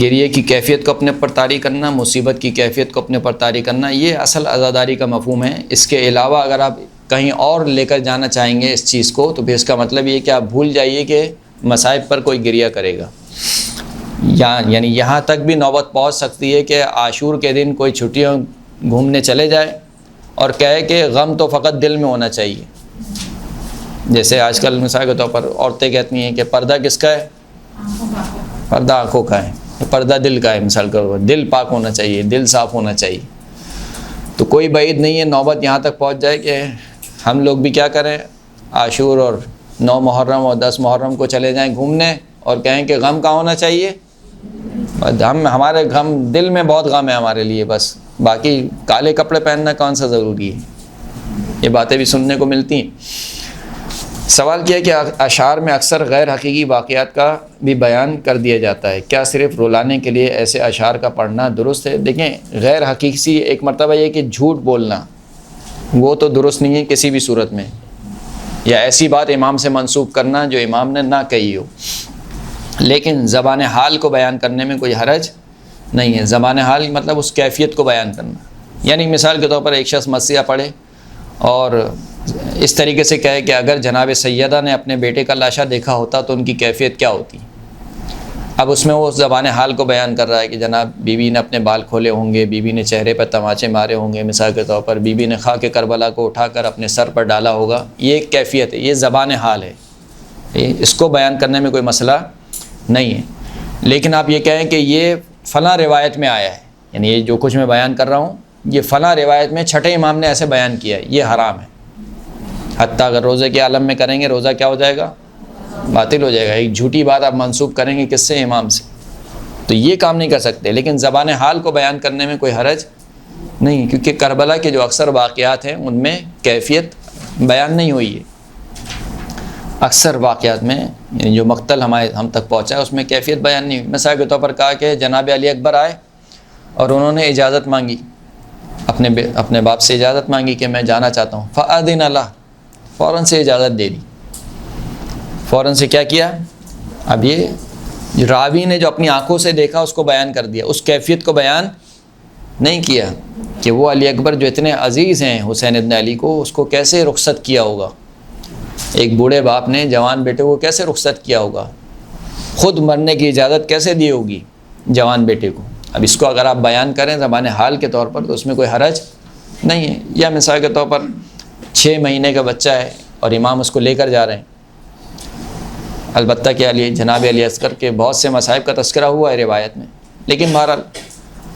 گریے کی کیفیت کو اپنے پر طاری کرنا، مصیبت کی کیفیت کو اپنے پر طاری کرنا، یہ اصل عزاداری کا مفہوم ہے۔ اس کے علاوہ اگر آپ کہیں اور لے کر جانا چاہیں گے اس چیز کو تو پھر اس کا مطلب یہ کہ آپ بھول جائیے کہ مصائب پر کوئی گریہ کرے گا، یعنی یہاں تک بھی نوبت پہنچ سکتی ہے کہ عاشور کے دن کوئی چھٹیاں گھومنے چلے جائے اور کہے کہ غم تو فقط دل میں ہونا چاہیے۔ جیسے آج کل مثال کے طور پر عورتیں کہتی ہیں کہ پردہ کس کا ہے؟ پردہ آنکھوں کا ہے، پردہ دل کا ہے، مثال کے طور پر دل پاک ہونا چاہیے، دل صاف ہونا چاہیے۔ تو کوئی بعید نہیں ہے نوبت یہاں تک پہنچ جائے کہ ہم لوگ بھی کیا کریں، عاشور اور 9 محرم اور 10 محرم کو چلے جائیں گھومنے اور کہیں کہ غم کا ہونا چاہیے، ہمارے غم دل میں بہت غم ہے ہمارے لیے، بس باقی کالے کپڑے پہننا کون سا ضروری ہے؟ یہ باتیں بھی سننے کو ملتی ہیں۔ سوال کیا کہ اشعار میں اکثر غیر حقیقی واقعات کا بھی بیان کر دیا جاتا ہے، کیا صرف رلانے کے لیے ایسے اشعار کا پڑھنا درست ہے؟ دیکھیں، غیر حقیقی ایک مرتبہ یہ کہ جھوٹ بولنا وہ تو درست نہیں ہے کسی بھی صورت میں، یا ایسی بات امام سے منسوب کرنا جو امام نے نہ کہی ہو، لیکن زبان حال کو بیان کرنے میں کوئی حرج نہیں ہے۔ زبان حال مطلب اس کیفیت کو بیان کرنا، یعنی مثال کے طور پر ایک شخص مسیحا پڑھے اور اس طریقے سے کہے کہ اگر جناب سیدہ نے اپنے بیٹے کا لاشا دیکھا ہوتا تو ان کی کیفیت کیا ہوتی۔ اب اس میں وہ زبان حال کو بیان کر رہا ہے کہ جناب بیوی نے اپنے بال کھولے ہوں گے، بیوی نے چہرے پر تماچے مارے ہوں گے، مثال کے طور پر بیوی نے خاک کربلا کو اٹھا کر اپنے سر پر ڈالا ہوگا، یہ ایک کیفیت ہے، یہ زبان حال ہے، اس کو بیان کرنے میں کوئی مسئلہ نہیں ہے۔ لیکن آپ یہ کہیں کہ یہ فلاں روایت میں آیا ہے، یعنی یہ جو کچھ میں بیان کر رہا ہوں یہ فلاں روایت میں چھٹے امام نے ایسے بیان کیا ہے، یہ حرام ہے۔ حتیٰ اگر روزے کے عالم میں کریں گے روزہ کیا ہو جائے گا؟ باطل ہو جائے گا۔ ایک جھوٹی بات آپ منسوب کریں گے کس سے؟ امام سے، تو یہ کام نہیں کر سکتے۔ لیکن زبان حال کو بیان کرنے میں کوئی حرج نہیں، کیونکہ کربلا کے جو اکثر واقعات ہیں ان میں کیفیت بیان نہیں ہوئی ہے۔ اکثر واقعات میں یعنی جو مقتل ہم تک پہنچا ہے اس میں کیفیت بیان نہیں ہوئی۔ مثال کے طور پر کہا کہ جناب علی اکبر آئے اور انہوں نے اجازت مانگی، اپنے باپ سے اجازت مانگی کہ میں جانا چاہتا ہوں، فأذن اللہ، فوراً سے اجازت دے دی، فوراً سے کیا کیا؟ اب یہ راوی نے جو اپنی آنکھوں سے دیکھا اس کو بیان کر دیا، اس کیفیت کو بیان نہیں کیا کہ وہ علی اکبر جو اتنے عزیز ہیں حسین ابن علی کو، اس کو کیسے رخصت کیا ہوگا، ایک بوڑھے باپ نے جوان بیٹے کو کیسے رخصت کیا ہوگا، خود مرنے کی اجازت کیسے دی ہوگی جوان بیٹے کو۔ اب اس کو اگر آپ بیان کریں زبان حال کے طور پر تو اس میں کوئی حرج نہیں ہے۔ یا مثال کے طور پر 6 مہینے کا بچہ ہے اور امام اس کو لے کر جا رہے ہیں، البتہ کہ جناب علی اصغر کے بہت سے مصائب کا تذکرہ ہوا ہے روایت میں، لیکن بہرحال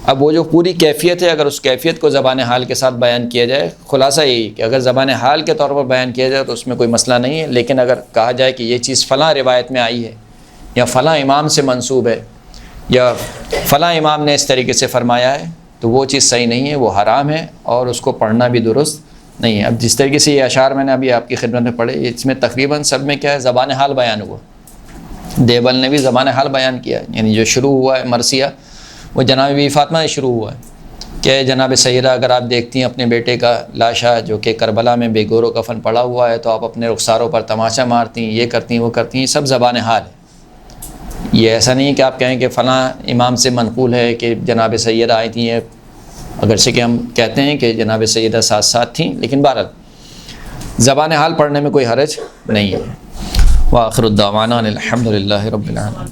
اب وہ جو پوری کیفیت ہے اگر اس کیفیت کو زبان حال کے ساتھ بیان کیا جائے، خلاصہ یہی کہ اگر زبان حال کے طور پر بیان کیا جائے تو اس میں کوئی مسئلہ نہیں ہے، لیکن اگر کہا جائے کہ یہ چیز فلاں روایت میں آئی ہے یا فلاں امام سے منسوب ہے یا فلاں امام نے اس طریقے سے فرمایا ہے تو وہ چیز صحیح نہیں ہے، وہ حرام ہے اور اس کو پڑھنا بھی درست نہیں ہے۔ اب جس طریقے سے یہ اشعار میں نے ابھی آپ کی خدمت میں پڑھے، اس میں تقریباً سب میں کیا ہے؟ زبان حال بیان ہوا۔ دیوبند نے بھی زبان حال بیان کیا ہے، یعنی جو شروع ہوا ہے مرثیہ وہ جناب بی فاطمہ سے شروع ہوا ہے کہ جناب سیدہ اگر آپ دیکھتی ہیں اپنے بیٹے کا لاشا جو کہ کربلا میں بے گور و کفن پڑا ہوا ہے تو آپ اپنے رخساروں پر تماشا مارتی ہیں، یہ کرتی ہیں وہ کرتی ہیں، سب زبان حال ہے۔ یہ ایسا نہیں ہے کہ آپ کہیں کہ فلاں امام سے منقول ہے کہ جناب سیدہ آئی تھیں، اگرچہ کہ ہم کہتے ہیں کہ جناب سیدہ ساتھ ساتھ تھیں، لیکن بہرحال زبان حال پڑھنے میں کوئی حرج نہیں ہے۔ وآخر الدعوانا الحمد للہ رب العالمین۔